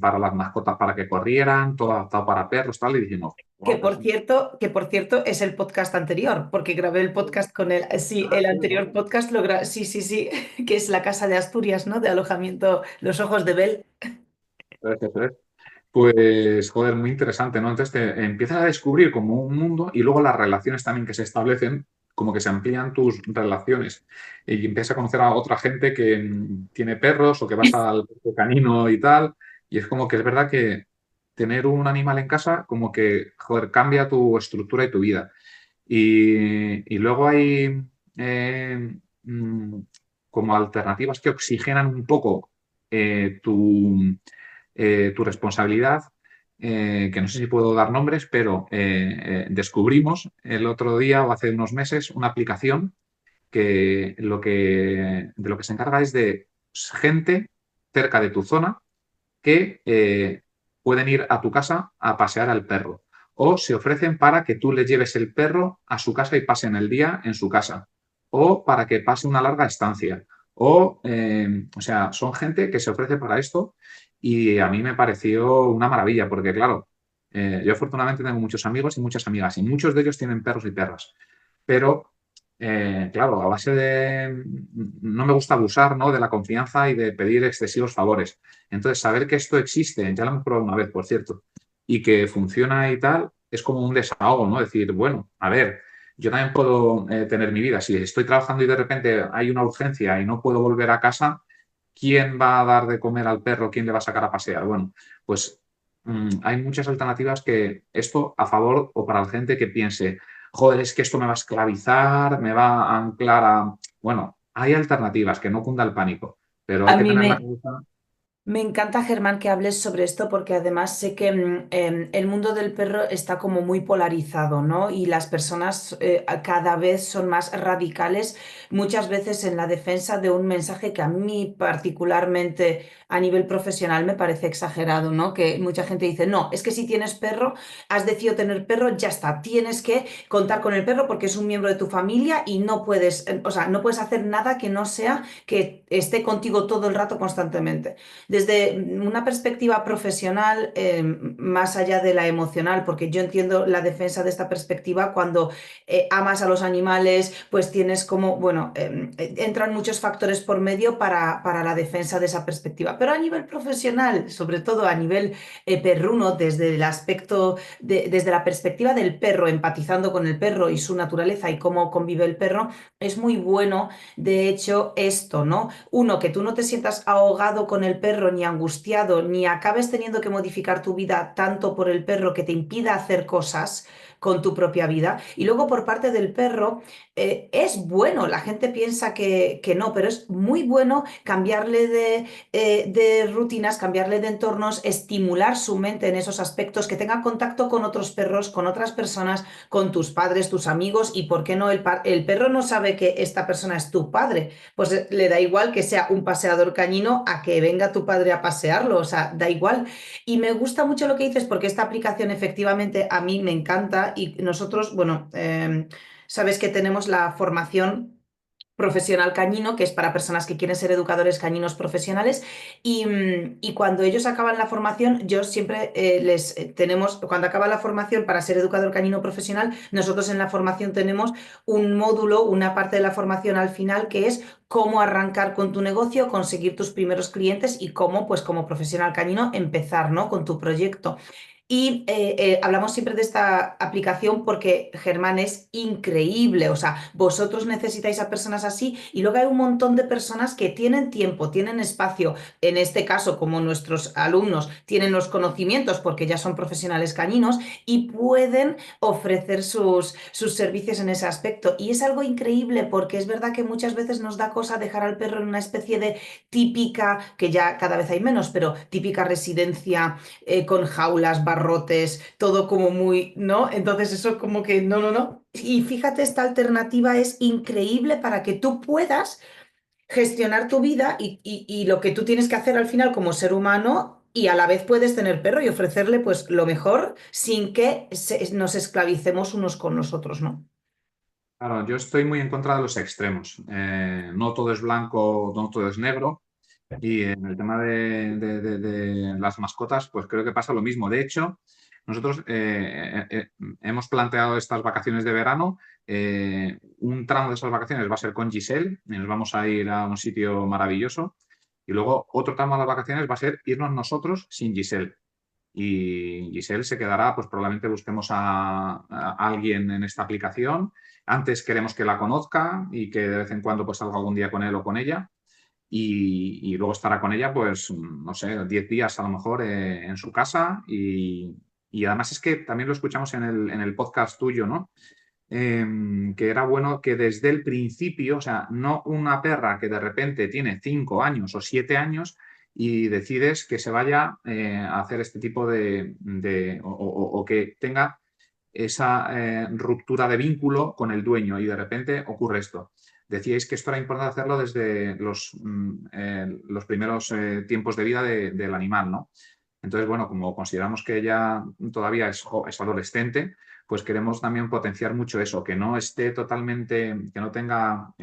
para las mascotas para que corrieran, todo adaptado para perros, tal, y dijimos, Que wow, por cierto, que por cierto es el podcast anterior, porque grabé el podcast con él. Sí, el anterior podcast lo grabé. Sí, sí, sí, que es la casa de Asturias, ¿no? De alojamiento Los Ojos de Bel. pues, joder, muy interesante, ¿no? Entonces te empiezas a descubrir como un mundo y luego las relaciones también que se establecen, como que se amplían tus relaciones y empiezas a conocer a otra gente que tiene perros o que vas al parque canino y tal, y es como que es verdad que tener un animal en casa como que, joder, cambia tu estructura y tu vida. Y luego hay mm, como alternativas que oxigenan un poco tu responsabilidad, que no sé si puedo dar nombres, pero descubrimos el otro día o hace unos meses una aplicación de lo que se encarga es de gente cerca de tu zona que pueden ir a tu casa a pasear al perro. O se ofrecen para que tú le lleves el perro a su casa y pasen el día en su casa. O para que pase una larga estancia. O sea, son gente que se ofrece para esto y a mí me pareció una maravilla porque, claro, yo afortunadamente tengo muchos amigos y muchas amigas y muchos de ellos tienen perros y perras. Pero claro, a base de... No me gusta abusar, ¿no? De la confianza y de pedir excesivos favores. Entonces, saber que esto existe, ya lo hemos probado una vez, por cierto, y que funciona y tal, es como un desahogo, ¿no? Decir, bueno, a ver, yo también puedo tener mi vida. Si estoy trabajando y de repente hay una urgencia y no puedo volver a casa, ¿quién va a dar de comer al perro? ¿Quién le va a sacar a pasear? Bueno, pues hay muchas alternativas que esto a favor o para la gente que piense, joder, es que esto me va a esclavizar, me va a anclar a... Bueno, hay alternativas, que no cunda el pánico, pero hay A que mí tener la me, cabeza. Me encanta, Germán, que hables sobre esto porque además sé que el mundo del perro está como muy polarizado, ¿no? Y las personas cada vez son más radicales, muchas veces en la defensa de un mensaje que a mí particularmente a nivel profesional me parece exagerado, ¿no? Que mucha gente dice, no, es que si tienes perro, has decidido tener perro, ya está, tienes que contar con el perro porque es un miembro de tu familia y no puedes, o sea, no puedes hacer nada que no sea que esté contigo todo el rato constantemente. Desde una perspectiva profesional, más allá de la emocional, porque yo entiendo la defensa de esta perspectiva cuando amas a los animales, pues tienes como, bueno, entran muchos factores por medio para la defensa de esa perspectiva. Pero a nivel profesional, sobre todo a nivel perruno, desde el aspecto, desde la perspectiva del perro, empatizando con el perro y su naturaleza y cómo convive el perro, es muy bueno, de hecho, esto, ¿no? Uno, que tú no te sientas ahogado con el perro, ni angustiado, ni acabes teniendo que modificar tu vida tanto por el perro que te impida hacer cosas con tu propia vida. Y luego por parte del perro, es bueno, la gente piensa que no, pero es muy bueno cambiarle de rutinas, cambiarle de entornos, estimular su mente en esos aspectos, que tenga contacto con otros perros, con otras personas, con tus padres, tus amigos, y por qué no, el perro no sabe que esta persona es tu padre, pues le da igual que sea un paseador cañino a que venga tu padre a pasearlo, o sea, da igual. Y me gusta mucho lo que dices porque esta aplicación efectivamente a mí me encanta y nosotros, bueno, sabes que tenemos la formación profesional cañino, que es para personas que quieren ser educadores cañinos profesionales. Y cuando ellos acaban la formación, yo siempre les tenemos, cuando acaba la formación para ser educador cañino profesional, nosotros en la formación tenemos un módulo, una parte de la formación al final que es cómo arrancar con tu negocio, conseguir tus primeros clientes y cómo, pues como profesional cañino, empezar, ¿no? Con tu proyecto. Y hablamos siempre de esta aplicación porque Germán es increíble, o sea, vosotros necesitáis a personas así y luego hay un montón de personas que tienen tiempo, tienen espacio, en este caso como nuestros alumnos tienen los conocimientos porque ya son profesionales cañinos y pueden ofrecer sus servicios en ese aspecto. Y es algo increíble porque es verdad que muchas veces nos da cosa dejar al perro en una especie de típica, que ya cada vez hay menos, pero típica residencia con jaulas, barrotes, todo como muy, ¿no? Entonces eso como que no, no, no. Y fíjate, esta alternativa es increíble para que tú puedas gestionar tu vida y lo que tú tienes que hacer al final como ser humano y a la vez puedes tener perro y ofrecerle pues lo mejor sin que nos esclavicemos unos con los otros, ¿no? Claro, yo estoy muy en contra de los extremos. No todo es blanco, no todo es negro. Y en el tema de las mascotas, pues creo que pasa lo mismo. De hecho, nosotros hemos planteado estas vacaciones de verano. Un tramo de esas vacaciones va a ser con Giselle y nos vamos a ir a un sitio maravilloso. Y luego otro tramo de las vacaciones va a ser irnos nosotros sin Giselle. Y Giselle se quedará, pues probablemente busquemos a alguien en esta aplicación. Antes queremos que la conozca y que de vez en cuando pues salga algún día con él o con ella y luego estará con ella, pues, no sé, 10 días a lo mejor en su casa y además es que también lo escuchamos en el podcast tuyo, ¿no? Que era bueno que desde el principio, o sea, no una perra que de repente tiene 5 años o 7 años y decides que se vaya a hacer este tipo o que tenga esa ruptura de vínculo con el dueño y de repente ocurre esto. Decíais que esto era importante hacerlo desde los primeros tiempos de vida del animal, ¿no? Entonces, bueno, como consideramos que ella todavía es adolescente, pues queremos también potenciar mucho eso, que no esté totalmente, que no tenga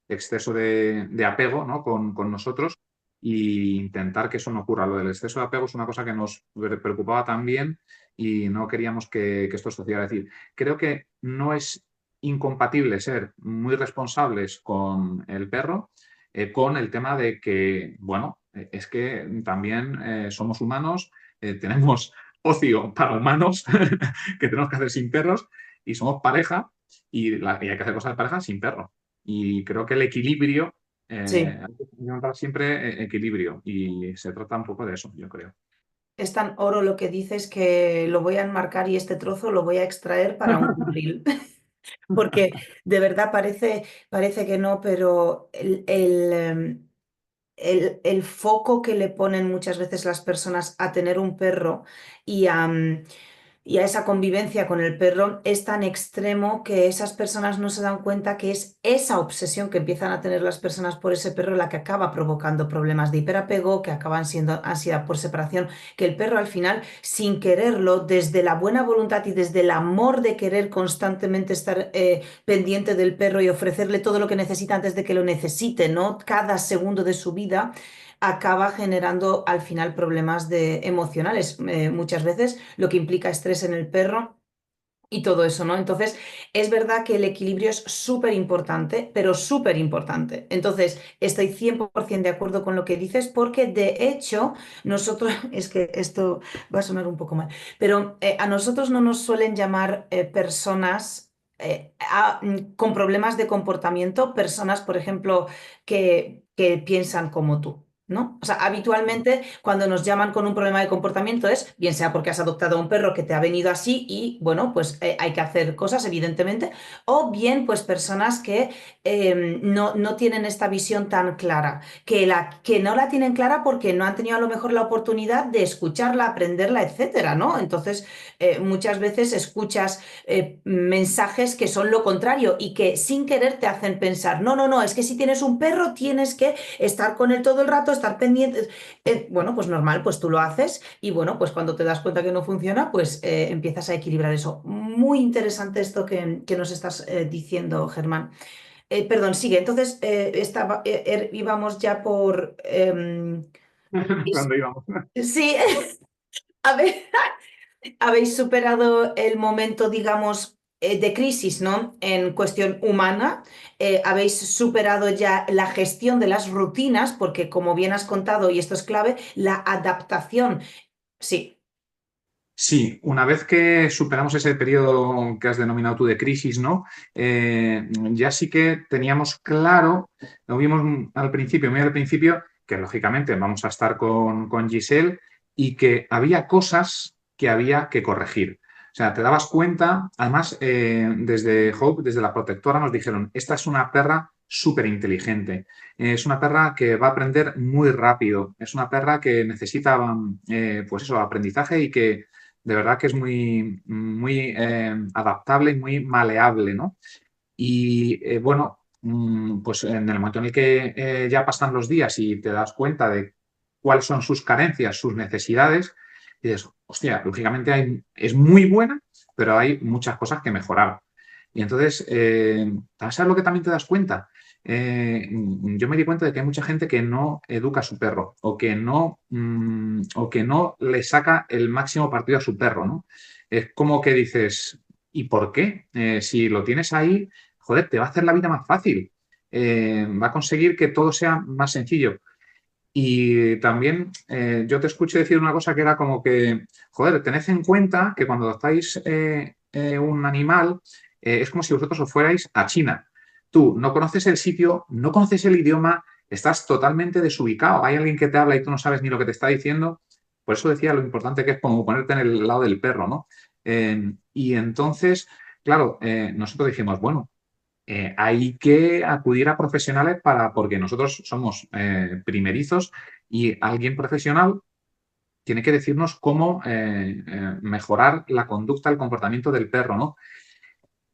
exceso de apego, ¿no? con nosotros e intentar que eso no ocurra. Lo del exceso de apego es una cosa que nos preocupaba también y no queríamos que esto sucediera. Es decir, creo que no es incompatible ser muy responsables con el perro, con el tema de que, bueno, es que también somos humanos, tenemos ocio para humanos que tenemos que hacer sin perros y somos pareja y hay que hacer cosas de pareja sin perro. Y creo que el equilibrio, Sí. hay que encontrar siempre equilibrio y se trata un poco de eso, yo creo. Es tan oro lo que dices que lo voy a enmarcar y este trozo lo voy a extraer para un reel. Porque de verdad parece que no, pero el foco que le ponen muchas veces las personas a tener un perro y a, y a esa convivencia con el perro es tan extremo que esas personas no se dan cuenta que es esa obsesión que empiezan a tener las personas por ese perro la que acaba provocando problemas de hiperapego, que acaban siendo ansiedad por separación, que el perro al final, sin quererlo, desde la buena voluntad y desde el amor de querer constantemente estar pendiente del perro y ofrecerle todo lo que necesita antes de que lo necesite, ¿no? Cada segundo de su vida acaba generando al final problemas emocionales muchas veces, lo que implica estrés en el perro y todo eso, ¿no? Entonces, es verdad que el equilibrio es súper importante, pero súper importante. Entonces, estoy 100% de acuerdo con lo que dices, porque de hecho, nosotros, es que esto va a sonar un poco mal, pero a nosotros no nos suelen llamar personas con problemas de comportamiento, personas, por ejemplo, que piensan como tú. ¿No? O sea, habitualmente cuando nos llaman con un problema de comportamiento es, bien sea porque has adoptado a un perro que te ha venido así y, bueno, pues hay que hacer cosas, evidentemente, o bien pues personas que no tienen esta visión tan clara, que no la tienen clara porque no han tenido a lo mejor la oportunidad de escucharla, aprenderla, etcétera, ¿no? Entonces, muchas veces escuchas mensajes que son lo contrario y que sin querer te hacen pensar, no, no, no, es que si tienes un perro tienes que estar con él todo el rato, estar pendiente. Bueno, pues normal, pues tú lo haces y bueno, pues cuando te das cuenta que no funciona, pues empiezas a equilibrar eso. Muy interesante esto que nos estás diciendo, Germán. Perdón, sigue. Entonces, íbamos ya por... Cuando íbamos. sí, a ver, habéis superado el momento, digamos, de crisis, ¿no? En cuestión humana, habéis superado ya la gestión de las rutinas, porque como bien has contado, y esto es clave, la adaptación. Sí, Sí, una vez que superamos ese periodo que has denominado tú de crisis, ¿no? Ya sí que teníamos claro, lo vimos al principio, muy al principio, que lógicamente vamos a estar con Giselle y que había cosas que había que corregir. O sea, te dabas cuenta, además, desde Hope, desde la protectora, nos dijeron, esta es una perra súper inteligente, es una perra que va a aprender muy rápido, es una perra que necesita, pues eso, aprendizaje y que de verdad que es muy, muy adaptable y muy maleable, ¿no? Y bueno, pues en el momento en el que ya pasan los días y te das cuenta de cuáles son sus carencias, sus necesidades, dices, hostia, lógicamente es muy buena, pero hay muchas cosas que mejorar. Y entonces, ¿sabes lo que también te das cuenta? Yo me di cuenta de que hay mucha gente que no educa a su perro o que no le saca el máximo partido a su perro, ¿no? Es como que dices, ¿y por qué? Si lo tienes ahí, joder, te va a hacer la vida más fácil. Va a conseguir que todo sea más sencillo. Y también yo te escuché decir una cosa que era como que, joder, tened en cuenta que cuando adoptáis un animal, es como si vosotros os fuerais a China. Tú no conoces el sitio, no conoces el idioma, estás totalmente desubicado. Hay alguien que te habla y tú no sabes ni lo que te está diciendo. Por eso decía lo importante que es como ponerte en el lado del perro, ¿no? Y entonces, claro, nosotros dijimos, bueno, hay que acudir a profesionales porque nosotros somos primerizos y alguien profesional tiene que decirnos cómo mejorar la conducta, el comportamiento del perro, ¿no?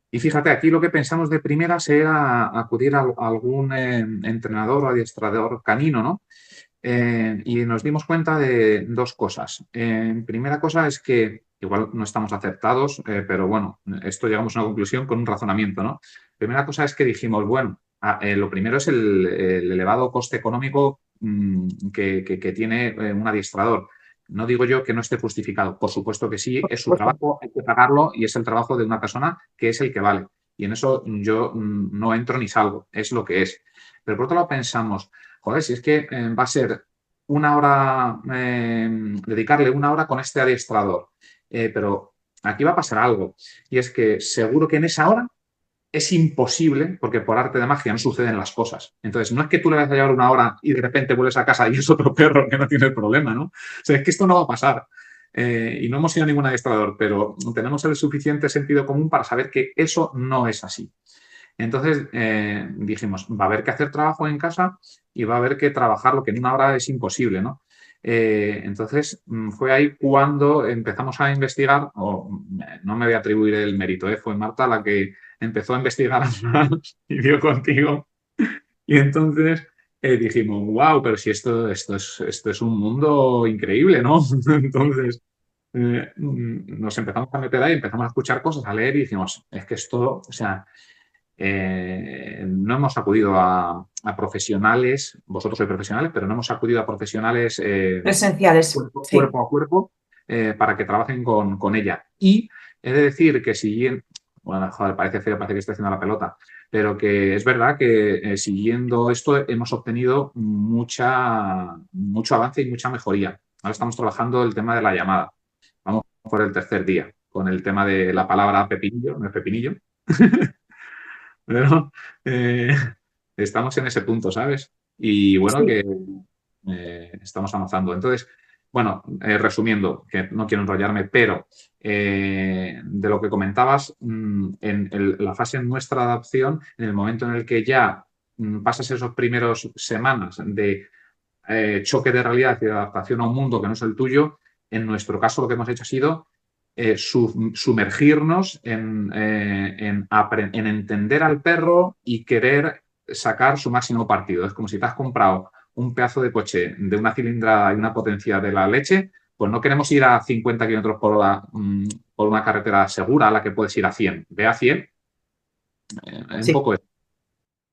Y fíjate, aquí lo que pensamos de primeras era acudir a algún entrenador o adiestrador canino, ¿no? Y nos dimos cuenta de dos cosas. Primera cosa es que igual no estamos acertados, pero bueno, esto llegamos a una conclusión con un razonamiento, ¿no? Primera cosa es que dijimos, bueno, lo primero es el elevado coste económico que tiene un adiestrador. No digo yo que no esté justificado, por supuesto que sí, es su trabajo, hay que pagarlo y es el trabajo de una persona que es el que vale. Y en eso yo no entro ni salgo, es lo que es. Pero por otro lado pensamos, joder, si es que va a ser una hora, dedicarle una hora con este adiestrador, pero aquí va a pasar algo, y es que seguro que en esa hora es imposible, porque por arte de magia no suceden las cosas. Entonces, no es que tú le vayas a llevar una hora y de repente vuelves a casa y es otro perro que no tiene el problema, ¿no? O sea, es que esto no va a pasar. Y no hemos ido a ningún adiestrador, pero tenemos el suficiente sentido común para saber que eso no es así. Entonces dijimos, va a haber que hacer trabajo en casa y va a haber que trabajarlo, que en una hora es imposible, ¿no? Entonces fue ahí cuando empezamos a investigar, no me voy a atribuir el mérito, fue Marta la que empezó a investigar más y dio contigo. Y entonces dijimos, wow, pero si esto es un mundo increíble, ¿no? Entonces nos empezamos a meter ahí, empezamos a escuchar cosas, a leer y dijimos, es que esto, o sea, no hemos acudido a profesionales, vosotros sois profesionales, pero no hemos acudido a profesionales Presenciales, cuerpo sí. a cuerpo para que trabajen con ella. Y he de decir que siguiendo, bueno, joder, parece feo, parece que estoy haciendo la pelota, pero que es verdad que siguiendo esto hemos obtenido mucho avance y mucha mejoría. Ahora estamos trabajando el tema de la llamada. Vamos por el tercer día con el tema de la palabra pepinillo, no es pepinillo, pero estamos en ese punto, ¿sabes? Y bueno, que Sí. estamos avanzando. Entonces, bueno, resumiendo, que no quiero enrollarme, pero de lo que comentabas, en la fase nuestra de adopción, en el momento en el que ya pasas esos primeros semanas de choque de realidad y de adaptación a un mundo que no es el tuyo, en nuestro caso lo que hemos hecho ha sido sumergirnos en entender al perro y querer sacar su máximo partido. Es como si te has comprado un pedazo de coche de una cilindrada y una potencia de la leche, pues no queremos ir a 50 kilómetros por hora por una carretera segura a la que puedes ir a 100. Ve a 100, un Sí. poco eso.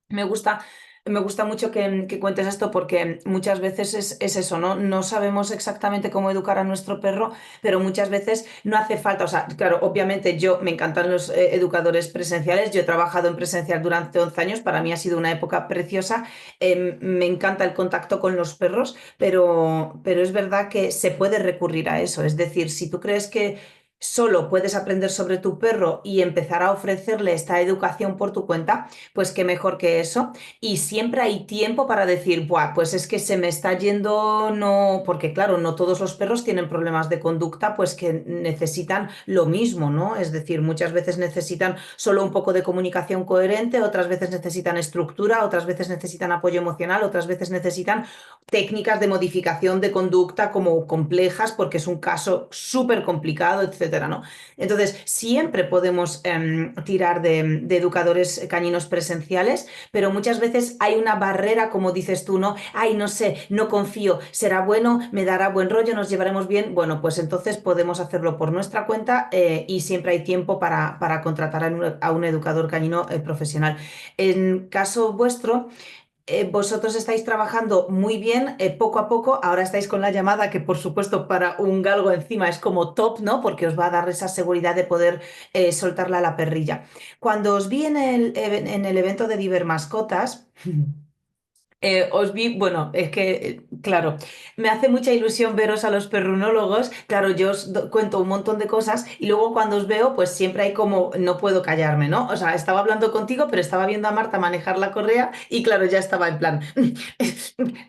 Me gusta, me gusta mucho que cuentes esto porque muchas veces es eso, ¿no? No sabemos exactamente cómo educar a nuestro perro, pero muchas veces no hace falta. O sea, claro, obviamente yo me encantan los educadores presenciales. Yo he trabajado en presencial durante 11 años. Para mí ha sido una época preciosa. Me encanta el contacto con los perros, pero es verdad que se puede recurrir a eso. Es decir, si tú crees que solo puedes aprender sobre tu perro y empezar a ofrecerle esta educación por tu cuenta, pues qué mejor que eso. Y siempre hay tiempo para decir, buah, pues es que se me está yendo, no, porque claro, no todos los perros tienen problemas de conducta, pues que necesitan lo mismo, ¿no? Es decir, muchas veces necesitan solo un poco de comunicación coherente, otras veces necesitan estructura, otras veces necesitan apoyo emocional, otras veces necesitan técnicas de modificación de conducta como complejas, porque es un caso súper complicado, etcétera, ¿no? Entonces, siempre podemos tirar de educadores caninos presenciales, pero muchas veces hay una barrera, como dices tú, ¿no? Ay, no sé, no confío, será bueno, me dará buen rollo, nos llevaremos bien. Bueno, pues entonces podemos hacerlo por nuestra cuenta y siempre hay tiempo para contratar a un educador canino profesional. En caso vuestro, vosotros estáis trabajando muy bien, poco a poco. Ahora estáis con la llamada, que por supuesto para un galgo encima es como top, ¿no? Porque os va a dar esa seguridad de poder soltarla a la perrilla. Cuando os vi en el evento de Diver Mascotas, os vi, bueno, es que, claro, me hace mucha ilusión veros a los perrunólogos. Claro, yo os cuento un montón de cosas y luego cuando os veo, pues siempre hay como, no puedo callarme, ¿no? O sea, estaba hablando contigo, pero estaba viendo a Marta manejar la correa y claro, ya estaba en plan,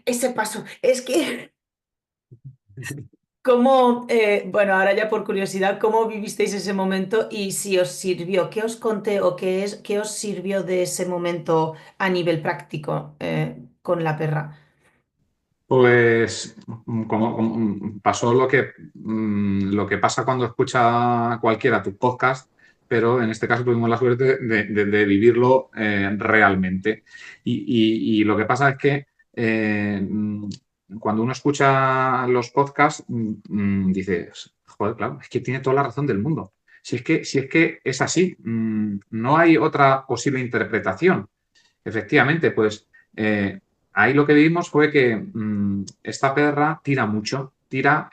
ese paso, es que, ¿cómo, bueno, ahora ya por curiosidad, cómo vivisteis ese momento y si os sirvió, qué os conté o qué os sirvió de ese momento a nivel práctico con la perra? Pues como pasó lo que pasa cuando escucha cualquiera tu podcast, pero en este caso tuvimos la suerte de vivirlo realmente. Y lo que pasa es que cuando uno escucha los podcasts, dices, joder, claro, es que tiene toda la razón del mundo. Si es que es así, no hay otra posible interpretación. Efectivamente, pues ahí lo que vimos fue que esta perra tira mucho, tira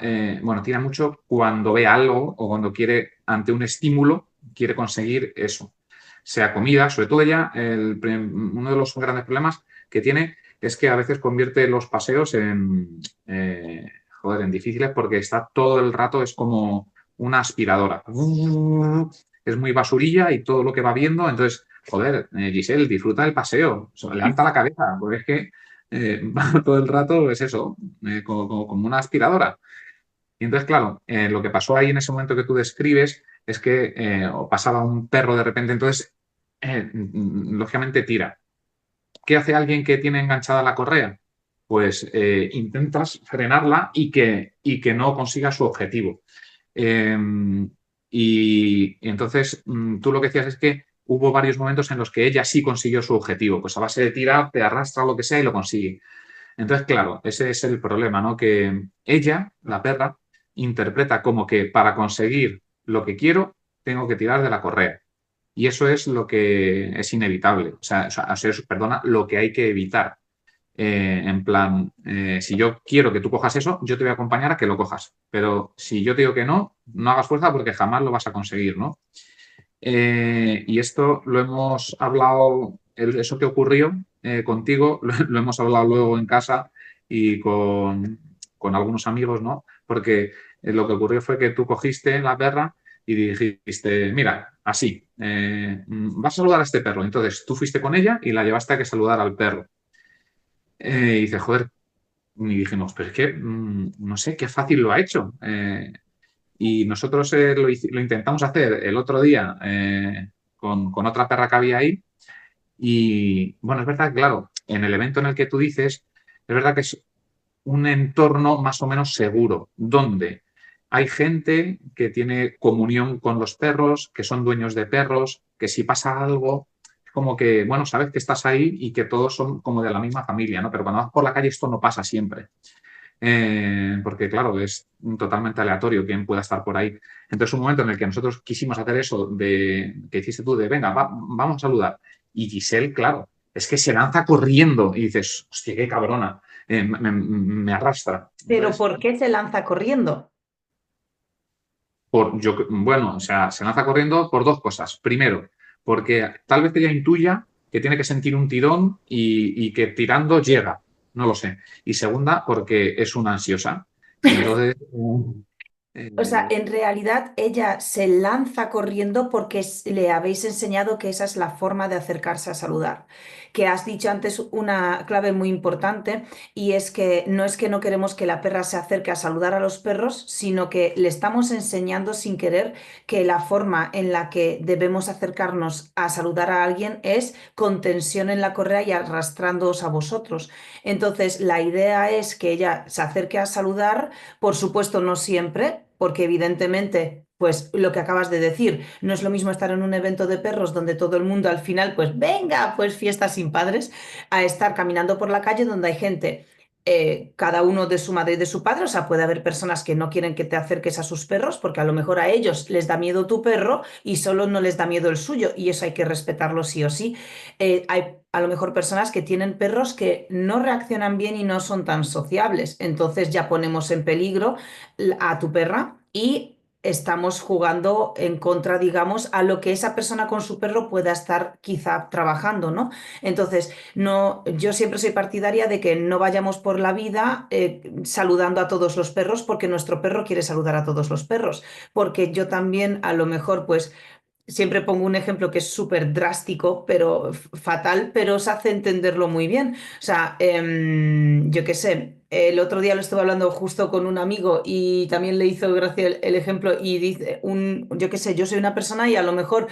mucho cuando ve algo o cuando quiere, ante un estímulo, quiere conseguir eso. Sea comida, sobre todo ella, uno de los grandes problemas que tiene es que a veces convierte los paseos en difíciles porque está todo el rato, es como una aspiradora. Es muy basurilla y todo lo que va viendo, entonces joder, Giselle, disfruta del paseo, o sea, levanta la cabeza, porque es que va todo el rato es eso, como una aspiradora. Y entonces, claro, lo que pasó ahí en ese momento que tú describes es que o pasaba un perro de repente, entonces lógicamente tira. ¿Qué hace alguien que tiene enganchada la correa? Pues intentas frenarla y que no consiga su objetivo. Eh, y entonces tú lo que decías es que hubo varios momentos en los que ella sí consiguió su objetivo, pues a base de tirar, te arrastra lo que sea y lo consigue. Entonces, claro, ese es el problema, ¿no? Que ella, la perra, interpreta como que para conseguir lo que quiero, tengo que tirar de la correa. Y eso es lo que es inevitable, perdona, lo que hay que evitar. En plan, si yo quiero que tú cojas eso, yo te voy a acompañar a que lo cojas. Pero si yo te digo que no, no hagas fuerza porque jamás lo vas a conseguir, ¿no? Y esto lo hemos hablado, eso que ocurrió contigo, lo hemos hablado luego en casa y con algunos amigos, ¿no? Porque lo que ocurrió fue que tú cogiste la perra y dijiste, mira, así, vas a saludar a este perro. Entonces tú fuiste con ella y la llevaste a que saludara al perro. Y dice, joder, y dijimos, pero es que no sé qué fácil lo ha hecho. Y nosotros lo intentamos hacer el otro día con otra perra que había ahí. Y bueno, es verdad, claro, en el evento en el que tú dices, es verdad que es un entorno más o menos seguro, donde hay gente que tiene comunión con los perros, que son dueños de perros, que si pasa algo, como que, bueno, sabes que estás ahí y que todos son como de la misma familia, ¿no? Pero cuando vas por la calle esto no pasa siempre. Porque claro, es totalmente aleatorio quién pueda estar por ahí. Entonces, un momento en el que nosotros quisimos hacer eso de que hiciste tú, de venga, vamos a saludar. Y Giselle, claro, es que se lanza corriendo y dices, hostia, qué cabrona, me arrastra. Pero Entonces, ¿por qué se lanza corriendo? bueno, o sea, se lanza corriendo por dos cosas. Primero, porque tal vez ella intuya que tiene que sentir un tirón y que tirando llega, no lo sé. Y segunda, porque es una ansiosa. Y entonces, O sea, eh, en realidad ella se lanza corriendo porque le habéis enseñado que esa es la forma de acercarse a saludar. Que has dicho antes una clave muy importante y es que no queremos que la perra se acerque a saludar a los perros, sino que le estamos enseñando sin querer que la forma en la que debemos acercarnos a saludar a alguien es con tensión en la correa y arrastrándoos a vosotros. Entonces, la idea es que ella se acerque a saludar, por supuesto, no siempre, porque evidentemente, pues lo que acabas de decir, no es lo mismo estar en un evento de perros donde todo el mundo al final, pues venga, pues fiesta sin padres, a estar caminando por la calle donde hay gente, cada uno de su madre y de su padre. O sea, puede haber personas que no quieren que te acerques a sus perros porque a lo mejor a ellos les da miedo tu perro y solo no les da miedo el suyo, y eso hay que respetarlo sí o sí. Hay a lo mejor personas que tienen perros que no reaccionan bien y no son tan sociables, entonces ya ponemos en peligro a tu perra y estamos jugando en contra, digamos, a lo que esa persona con su perro pueda estar quizá trabajando, ¿no? Entonces, no, yo siempre soy partidaria de que no vayamos por la vida saludando a todos los perros porque nuestro perro quiere saludar a todos los perros, porque yo también a lo mejor, pues siempre pongo un ejemplo que es súper drástico, pero fatal, pero os hace entenderlo muy bien. O sea, yo qué sé, el otro día lo estuve hablando justo con un amigo y también le hizo gracia el ejemplo y dice, yo qué sé, yo soy una persona y a lo mejor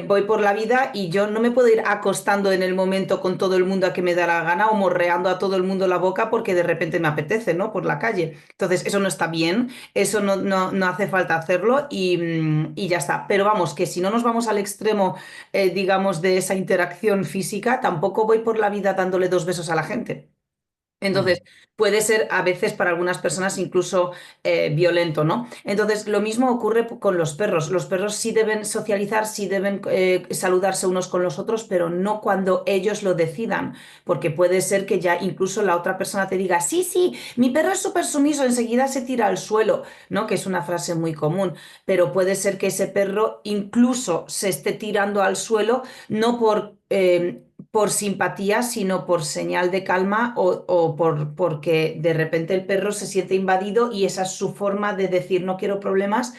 voy por la vida y yo no me puedo ir acostando en el momento con todo el mundo a que me da la gana o morreando a todo el mundo la boca porque de repente me apetece, ¿no? Por la calle. Entonces, eso no está bien, eso no hace falta hacerlo y ya está. Pero vamos, que si no nos vamos al extremo, digamos, de esa interacción física, tampoco voy por la vida dándole dos besos a la gente. Entonces, puede ser a veces para algunas personas incluso violento, ¿no? Entonces, lo mismo ocurre con los perros. Los perros sí deben socializar, sí deben saludarse unos con los otros, pero no cuando ellos lo decidan, porque puede ser que ya incluso la otra persona te diga, sí, sí, mi perro es súper sumiso, enseguida se tira al suelo, ¿no? Que es una frase muy común, pero puede ser que ese perro incluso se esté tirando al suelo, no por simpatía, sino por señal de calma o porque de repente el perro se siente invadido y esa es su forma de decir no quiero problemas,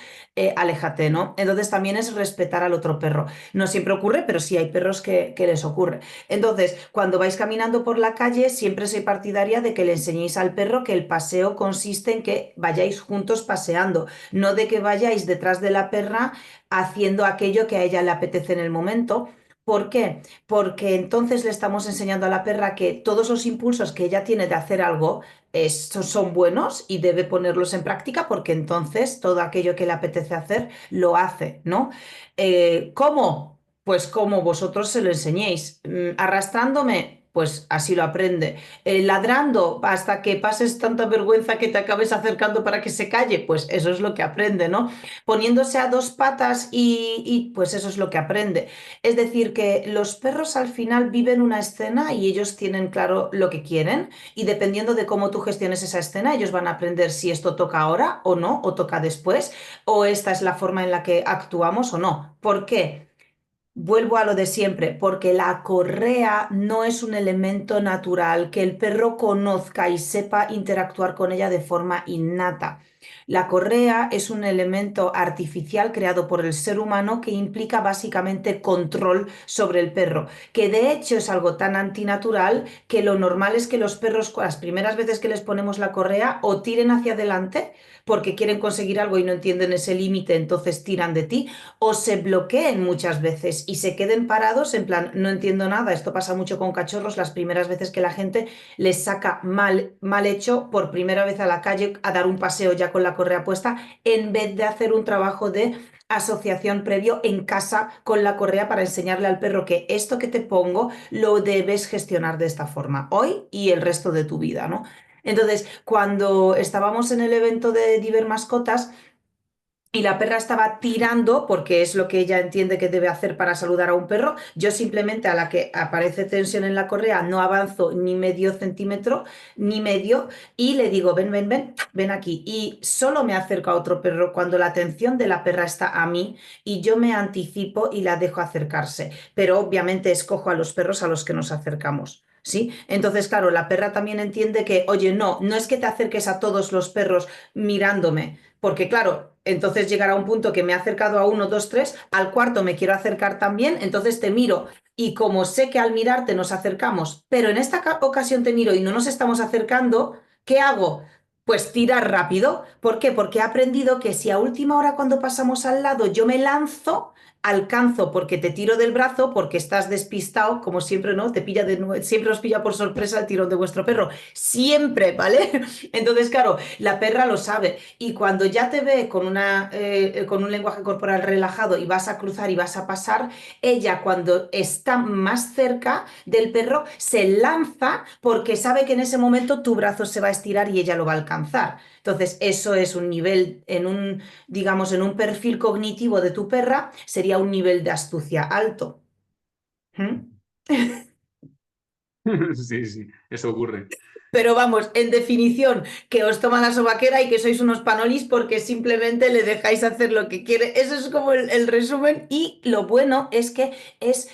aléjate, ¿no? Entonces también es respetar al otro perro. No siempre ocurre, pero sí hay perros que les ocurre. Entonces, cuando vais caminando por la calle, siempre soy partidaria de que le enseñéis al perro que el paseo consiste en que vayáis juntos paseando, no de que vayáis detrás de la perra haciendo aquello que a ella le apetece en el momento. ¿Por qué? Porque entonces le estamos enseñando a la perra que todos los impulsos que ella tiene de hacer algo son buenos y debe ponerlos en práctica porque entonces todo aquello que le apetece hacer lo hace, ¿no? ¿Cómo? Pues como vosotros se lo enseñéis. Arrastrándome, pues así lo aprende. Ladrando hasta que pases tanta vergüenza que te acabes acercando para que se calle, pues eso es lo que aprende, ¿no? Poniéndose a dos patas pues eso es lo que aprende. Es decir, que los perros al final viven una escena y ellos tienen claro lo que quieren y dependiendo de cómo tú gestiones esa escena, ellos van a aprender si esto toca ahora o no, o toca después, o esta es la forma en la que actuamos o no. ¿Por qué? Vuelvo a lo de siempre, porque la correa no es un elemento natural que el perro conozca y sepa interactuar con ella de forma innata. La correa es un elemento artificial creado por el ser humano que implica básicamente control sobre el perro, que de hecho es algo tan antinatural que lo normal es que los perros, las primeras veces que les ponemos la correa, o tiren hacia adelante porque quieren conseguir algo y no entienden ese límite, entonces tiran de ti, o se bloqueen muchas veces y se queden parados en plan, no entiendo nada. Esto pasa mucho con cachorros las primeras veces que la gente les saca mal hecho por primera vez a la calle a dar un paseo ya con la correa puesta, en vez de hacer un trabajo de asociación previo en casa con la correa para enseñarle al perro que esto que te pongo lo debes gestionar de esta forma hoy y el resto de tu vida, ¿no? Entonces, cuando estábamos en el evento de Diver Mascotas, y la perra estaba tirando, porque es lo que ella entiende que debe hacer para saludar a un perro. Yo simplemente a la que aparece tensión en la correa no avanzo ni medio centímetro, ni medio, y le digo, ven, ven, ven, ven aquí. Y solo me acerco a otro perro cuando la atención de la perra está a mí y yo me anticipo y la dejo acercarse. Pero obviamente escojo a los perros a los que nos acercamos. ¿Sí? Entonces, claro, la perra también entiende que, oye, no es que te acerques a todos los perros mirándome, porque claro, entonces llegará un punto que me he acercado a uno, dos, tres, al cuarto me quiero acercar también, entonces te miro y como sé que al mirarte nos acercamos, pero en esta ocasión te miro y no nos estamos acercando, ¿qué hago? Pues tirar rápido. ¿Por qué? Porque he aprendido que si a última hora cuando pasamos al lado yo me lanzo, alcanzo porque te tiro del brazo, porque estás despistado, como siempre, ¿no? Te pilla siempre os pilla por sorpresa el tirón de vuestro perro. Siempre, ¿vale? Entonces, claro, la perra lo sabe. Y cuando ya te ve con un lenguaje corporal relajado y vas a cruzar y vas a pasar, ella cuando está más cerca del perro se lanza porque sabe que en ese momento tu brazo se va a estirar y ella lo va a alcanzar. Entonces, eso es un nivel, digamos, en un perfil cognitivo de tu perra, sería un nivel de astucia alto. ¿Mm? Sí, sí, eso ocurre. Pero vamos, en definición, que os toma la sobaquera y que sois unos panolis porque simplemente le dejáis hacer lo que quiere. Eso es como el resumen. Y lo bueno es que es,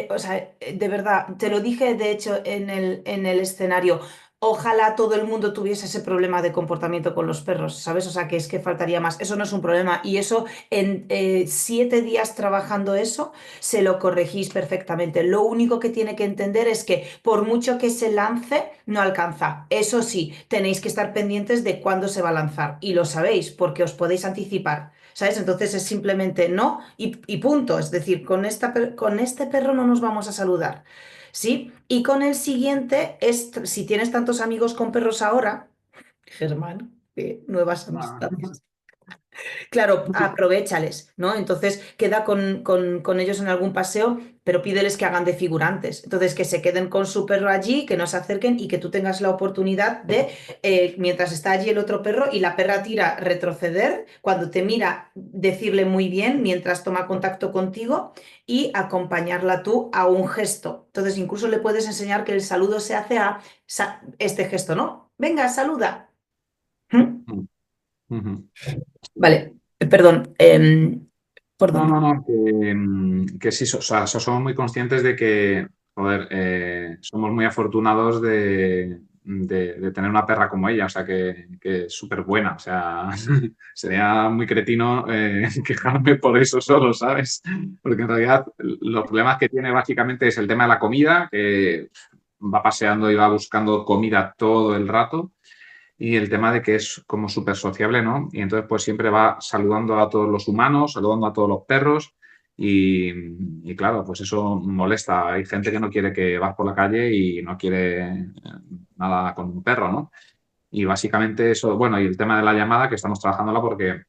o sea, de verdad, te lo dije de hecho en el escenario. Ojalá todo el mundo tuviese ese problema de comportamiento con los perros, ¿sabes? O sea, que es que faltaría más. Eso no es un problema. Y eso, en 7 días trabajando eso, se lo corregís perfectamente. Lo único que tiene que entender es que por mucho que se lance, no alcanza. Eso sí, tenéis que estar pendientes de cuándo se va a lanzar y lo sabéis porque os podéis anticipar. ¿Sabes? Entonces es simplemente no y punto. Es decir, con este perro no nos vamos a saludar. ¿Sí? Y con el siguiente, si tienes tantos amigos con perros ahora, Germán, nuevas Ah. amistades. Claro, aprovéchales, ¿no? Entonces queda con ellos en algún paseo, pero pídeles que hagan de figurantes. Entonces que se queden con su perro allí, que no se acerquen y que tú tengas la oportunidad de, mientras está allí el otro perro y la perra tira, retroceder, cuando te mira, decirle muy bien mientras toma contacto contigo y acompañarla tú a un gesto. Entonces incluso le puedes enseñar que el saludo se hace a este gesto, ¿no? Venga, saluda. ¿Mm? Ujú. Vale, perdón. ¿Por No, dónde? no, no, que sí, o sea, somos muy conscientes de que, joder, somos muy afortunados de tener una perra como ella, o sea, que es súper buena, o sea, sería muy cretino quejarme por eso solo, ¿sabes? Porque en realidad los problemas que tiene básicamente es el tema de la comida, que va paseando y va buscando comida todo el rato. Y el tema de que es como súper sociable, ¿no? Y entonces pues siempre va saludando a todos los humanos, saludando a todos los perros y claro, pues eso molesta. Hay gente que no quiere que vas por la calle y no quiere nada con un perro, ¿no? Y básicamente eso, bueno, y el tema de la llamada que estamos trabajándola porque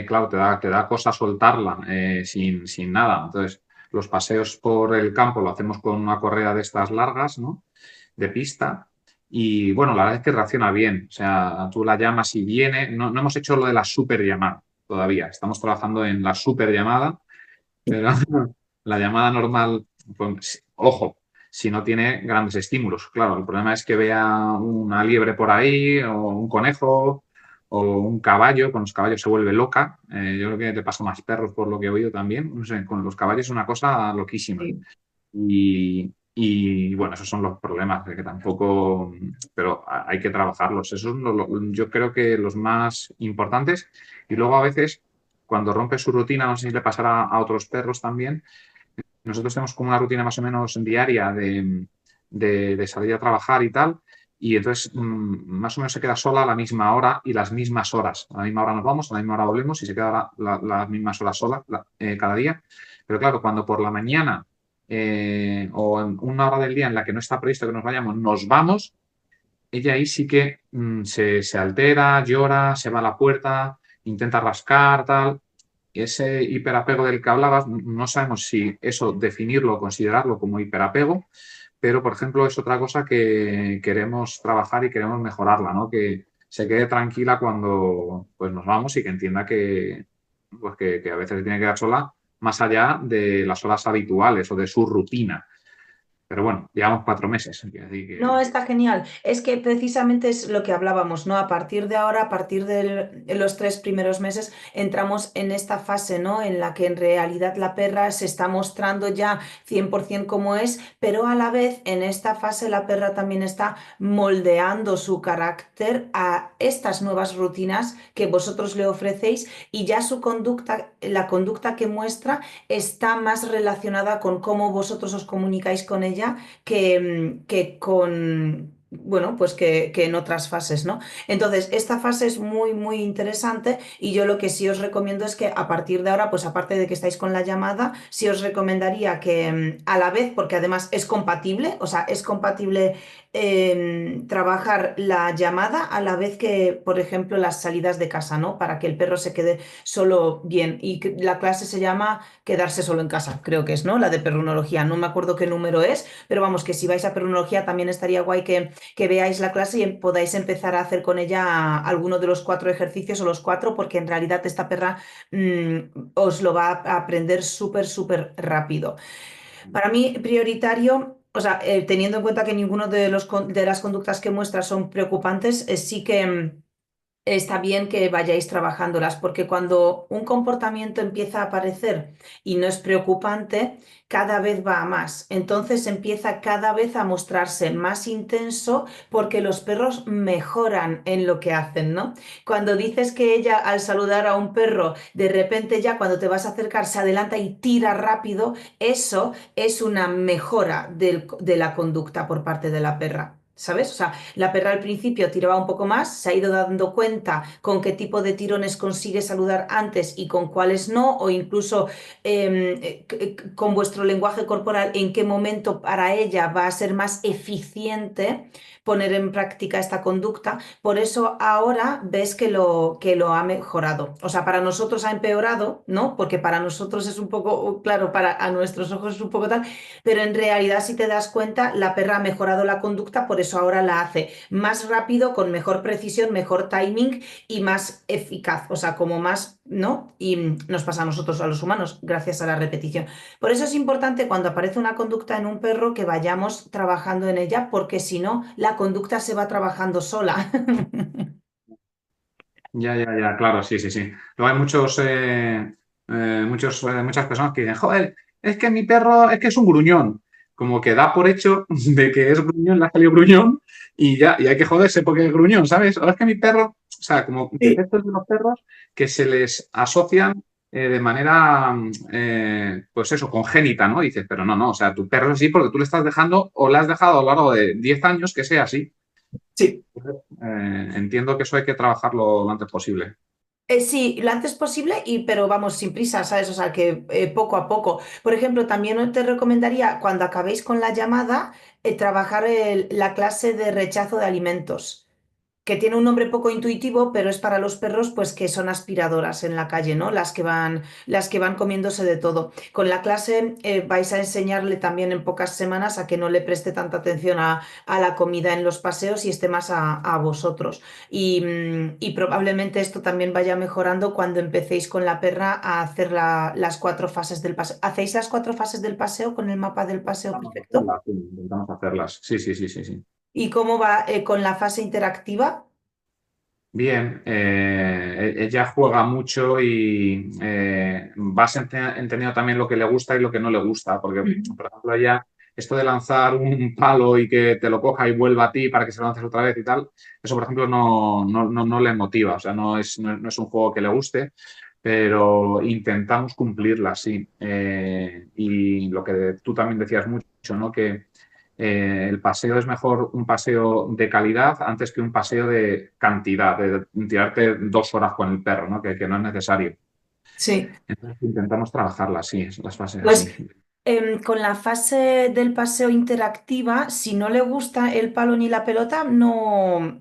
claro, te da cosa soltarla sin nada. Entonces, los paseos por el campo lo hacemos con una correa de estas largas, ¿no? De pista. Y bueno, la verdad es que reacciona bien. O sea, tú la llamas y viene. No, no hemos hecho lo de la super llamada todavía. Estamos trabajando en la super llamada, pero la llamada normal, pues, ojo, si no tiene grandes estímulos. Claro, el problema es que vea una liebre por ahí o un conejo o un caballo. Con los caballos se vuelve loca. Yo creo que te pasa más perros por lo que he oído también. No sé, con los caballos es una cosa loquísima. Sí. Y, bueno, esos son los problemas, de que tampoco, pero hay que trabajarlos. Esos son yo creo que los más importantes. Y luego a veces, cuando rompe su rutina, no sé si le pasará a otros perros también, nosotros tenemos como una rutina más o menos diaria de salir a trabajar y tal. Y entonces, más o menos se queda sola a la misma hora y las mismas horas. A la misma hora nos vamos, a la misma hora volvemos y se queda las mismas horas sola cada día. Pero claro, cuando por la mañana o en una hora del día en la que no está previsto que nos vayamos, nos vamos, ella ahí sí que se altera, llora, se va a la puerta, intenta rascar, tal. Y ese hiperapego del que hablabas, no sabemos si eso definirlo o considerarlo como hiperapego, pero por ejemplo es otra cosa que queremos trabajar y queremos mejorarla, ¿no? Que se quede tranquila cuando pues, nos vamos y que entienda que, pues, que a veces se tiene que quedar sola más allá de las horas habituales o de su rutina. Pero bueno, llevamos 4 meses. Así No, que está genial. Es que precisamente es lo que hablábamos, ¿no? A partir de ahora, a partir de los 3 primeros meses, entramos en esta fase, ¿no? En la que en realidad la perra se está mostrando ya 100% como es, pero a la vez en esta fase la perra también está moldeando su carácter a estas nuevas rutinas que vosotros le ofrecéis y ya su conducta, la conducta que muestra está más relacionada con cómo vosotros os comunicáis con ella que con, bueno, pues que en otras fases, ¿no? Entonces, esta fase es muy, muy interesante y yo lo que sí os recomiendo es que a partir de ahora, pues aparte de que estáis con la llamada, sí os recomendaría que a la vez, porque además es compatible, o sea, es compatible trabajar la llamada a la vez que, por ejemplo, las salidas de casa, ¿no? Para que el perro se quede solo bien. Y la clase se llama Quedarse solo en casa, creo que es, ¿no? La de perrunología, no me acuerdo qué número es, pero vamos, que si vais a perrunología también estaría guay que veáis la clase y podáis empezar a hacer con ella alguno de los 4 ejercicios o los 4, porque en realidad esta perra os lo va a aprender súper, súper rápido. Para mí, prioritario, o sea, teniendo en cuenta que ninguno de las conductas que muestra son preocupantes, sí que está bien que vayáis trabajándolas, porque cuando un comportamiento empieza a aparecer y no es preocupante, cada vez va a más. Entonces empieza cada vez a mostrarse más intenso porque los perros mejoran en lo que hacen, ¿no? Cuando dices que ella al saludar a un perro, de repente ya cuando te vas a acercar se adelanta y tira rápido, eso es una mejora de la conducta por parte de la perra. ¿Sabes? O sea, la perra al principio tiraba un poco más, se ha ido dando cuenta con qué tipo de tirones consigue saludar antes y con cuáles no, o incluso con vuestro lenguaje corporal, en qué momento para ella va a ser más eficiente poner en práctica esta conducta. Por eso ahora ves que lo ha mejorado. O sea, para nosotros ha empeorado, ¿no? Porque para nosotros es un poco, claro, para a nuestros ojos es un poco tal, pero en realidad, si te das cuenta, la perra ha mejorado la conducta, por eso ahora la hace más rápido, con mejor precisión, mejor timing y más eficaz, o sea, como más, ¿no? Y nos pasa a nosotros, a los humanos, gracias a la repetición. Por eso es importante cuando aparece una conducta en un perro que vayamos trabajando en ella, porque si no, la conducta se va trabajando sola. ya, claro, sí, sí, sí. Luego hay muchas personas que dicen, joder, es que mi perro es que es un gruñón. Como que da por hecho de que es gruñón, le ha salido gruñón y ya, y hay que joderse porque es gruñón, ¿sabes? O es que mi perro, o sea, como Sí. defectos de los perros que se les asocian de manera, pues eso, congénita, ¿no? Dices, pero no, no, o sea, tu perro es así porque tú le estás dejando o le has dejado a lo largo de 10 años que sea así. Sí. Entiendo que eso hay que trabajarlo lo antes posible. Sí, lo antes posible, pero vamos, sin prisa, ¿sabes? O sea, que poco a poco. Por ejemplo, también te recomendaría, cuando acabéis con la llamada, trabajar la clase de rechazo de alimentos, que tiene un nombre poco intuitivo, pero es para los perros, pues que son aspiradoras en la calle, ¿no? Las que van comiéndose de todo. Con la clase vais a enseñarle también en pocas semanas a que no le preste tanta atención a la comida en los paseos y esté más a vosotros. Y probablemente esto también vaya mejorando cuando empecéis con la perra a hacer las 4 fases del paseo. ¿Hacéis las 4 fases del paseo con el mapa del paseo Intentamos perfecto? hacerlas, sí, intentamos hacerlas. Sí, sí, sí, sí, sí. ¿Y cómo va con la fase interactiva? Bien, ella juega mucho y vas entendiendo también lo que le gusta y lo que no le gusta, porque, Ujú. por ejemplo, ella, esto de lanzar un palo y que te lo coja y vuelva a ti para que se lo lances otra vez y tal, eso, por ejemplo, no le motiva, o sea, no es un juego que le guste, pero intentamos cumplirla, sí. Y lo que tú también decías mucho, ¿no? Que el paseo es mejor un paseo de calidad antes que un paseo de cantidad, de tirarte 2 horas con el perro, ¿no? Que no es necesario. Sí. Entonces intentamos trabajarlas así, las fases Pues así. con la fase del paseo interactiva, si no le gusta el palo ni la pelota, no,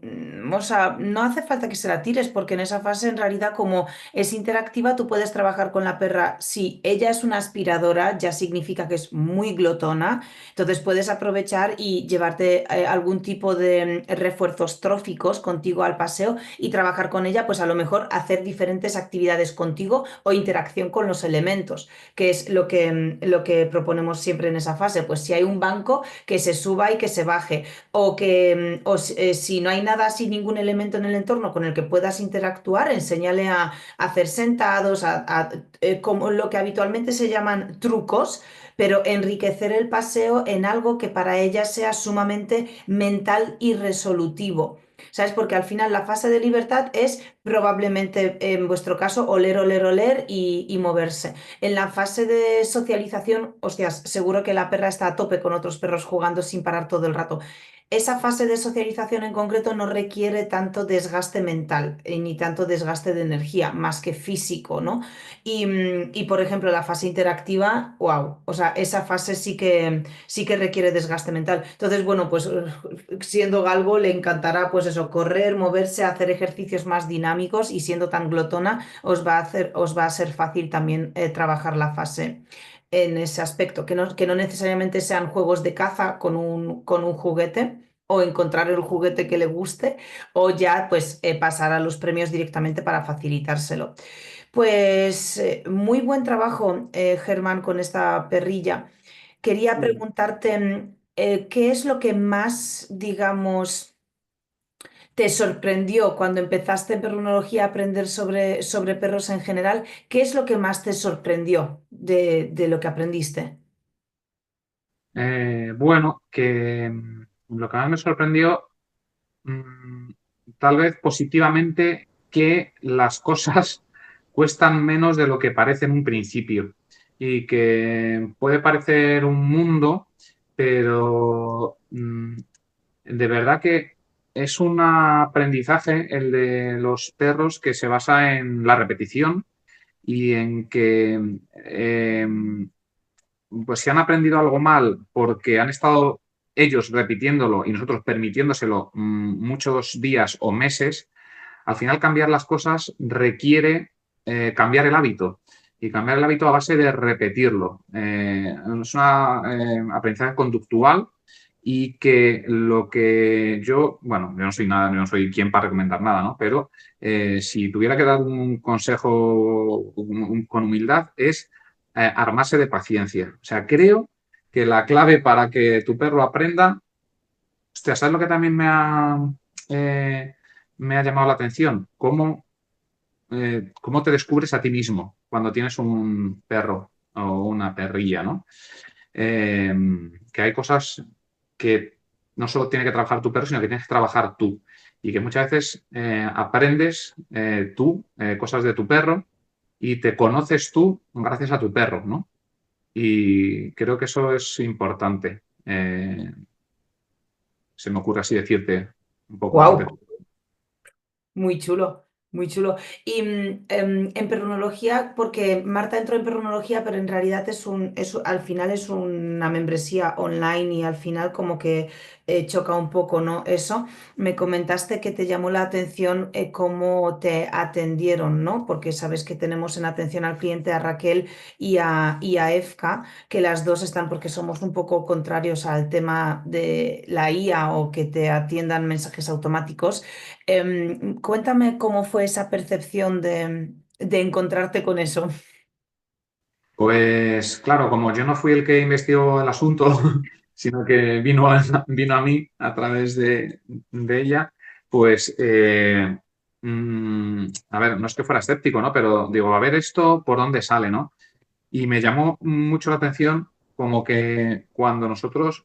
o sea, no hace falta que se la tires, porque en esa fase, en realidad, como es interactiva, tú puedes trabajar con la perra. Si ella es una aspiradora, ya significa que es muy glotona, entonces puedes aprovechar y llevarte algún tipo de refuerzos tróficos contigo al paseo y trabajar con ella, pues a lo mejor hacer diferentes actividades contigo o interacción con los elementos, que es lo que proponemos siempre en esa fase. Pues si hay un banco, que se suba y que se baje. O que si no hay nada así, ningún elemento en el entorno con el que puedas interactuar, enséñale a hacer sentados, como lo que habitualmente se llaman trucos, pero enriquecer el paseo en algo que para ella sea sumamente mental y resolutivo. ¿Sabes? Porque al final la fase de libertad es probablemente, en vuestro caso, oler, oler, oler y moverse. En la fase de socialización, hostias, seguro que la perra está a tope con otros perros jugando sin parar todo el rato. Esa fase de socialización en concreto no requiere tanto desgaste mental ni tanto desgaste de energía, más que físico, ¿no? Y, por ejemplo, la fase interactiva, wow, o sea, esa fase sí que requiere desgaste mental. Entonces, bueno, pues siendo galgo le encantará, pues eso, correr, moverse, hacer ejercicios más dinámicos y siendo tan glotona os va a ser fácil también trabajar la fase en ese aspecto, que no necesariamente sean juegos de caza con un juguete o encontrar el juguete que le guste o ya pues pasar a los premios directamente para facilitárselo. Pues muy buen trabajo, Germán, con esta perrilla. Quería preguntarte, ¿qué es lo que más, digamos, te sorprendió cuando empezaste en perrunología a aprender sobre perros en general? ¿Qué es lo que más te sorprendió de lo que aprendiste? Bueno, que lo que más me sorprendió, mm, tal vez positivamente, que las cosas cuestan menos de lo que parece en un principio y que puede parecer un mundo, pero de verdad que es un aprendizaje el de los perros que se basa en la repetición y en que pues si han aprendido algo mal porque han estado ellos repitiéndolo y nosotros permitiéndoselo muchos días o meses, al final cambiar las cosas requiere cambiar el hábito. Y cambiar el hábito a base de repetirlo. Es un aprendizaje conductual y que lo que yo, bueno, yo no soy nada, yo no soy quien para recomendar nada, ¿no? Pero si tuviera que dar un consejo con humildad es armarse de paciencia. O sea, creo que la clave para que tu perro aprenda, hostia, ¿sabes lo que también eh, me ha llamado la atención? Cómo te descubres a ti mismo cuando tienes un perro o una perrilla, ¿no? Eh, que hay cosas que no solo tiene que trabajar tu perro, sino que tienes que trabajar tú. Y que muchas veces aprendes tú cosas de tu perro y te conoces tú gracias a tu perro, ¿no? Y creo que eso es importante. Se me ocurre así decirte un poco. Wow, muy chulo. Muy chulo. Y en perrunología, porque Marta entró en perrunología, pero en realidad al final es una membresía online y al final como que choca un poco, ¿no? Eso. Me comentaste que te llamó la atención cómo te atendieron, ¿no? Porque sabes que tenemos en atención al cliente a Raquel y a Efka, que las dos están porque somos un poco contrarios al tema de la IA o que te atiendan mensajes automáticos. Cuéntame cómo fue esa percepción de encontrarte con eso. Pues claro, como yo no fui el que investigó el asunto, sino que vino a mí a través de ella, pues, a ver, no es que fuera escéptico, ¿no? Pero digo, a ver esto, ¿por dónde sale, no? Y me llamó mucho la atención como que cuando nosotros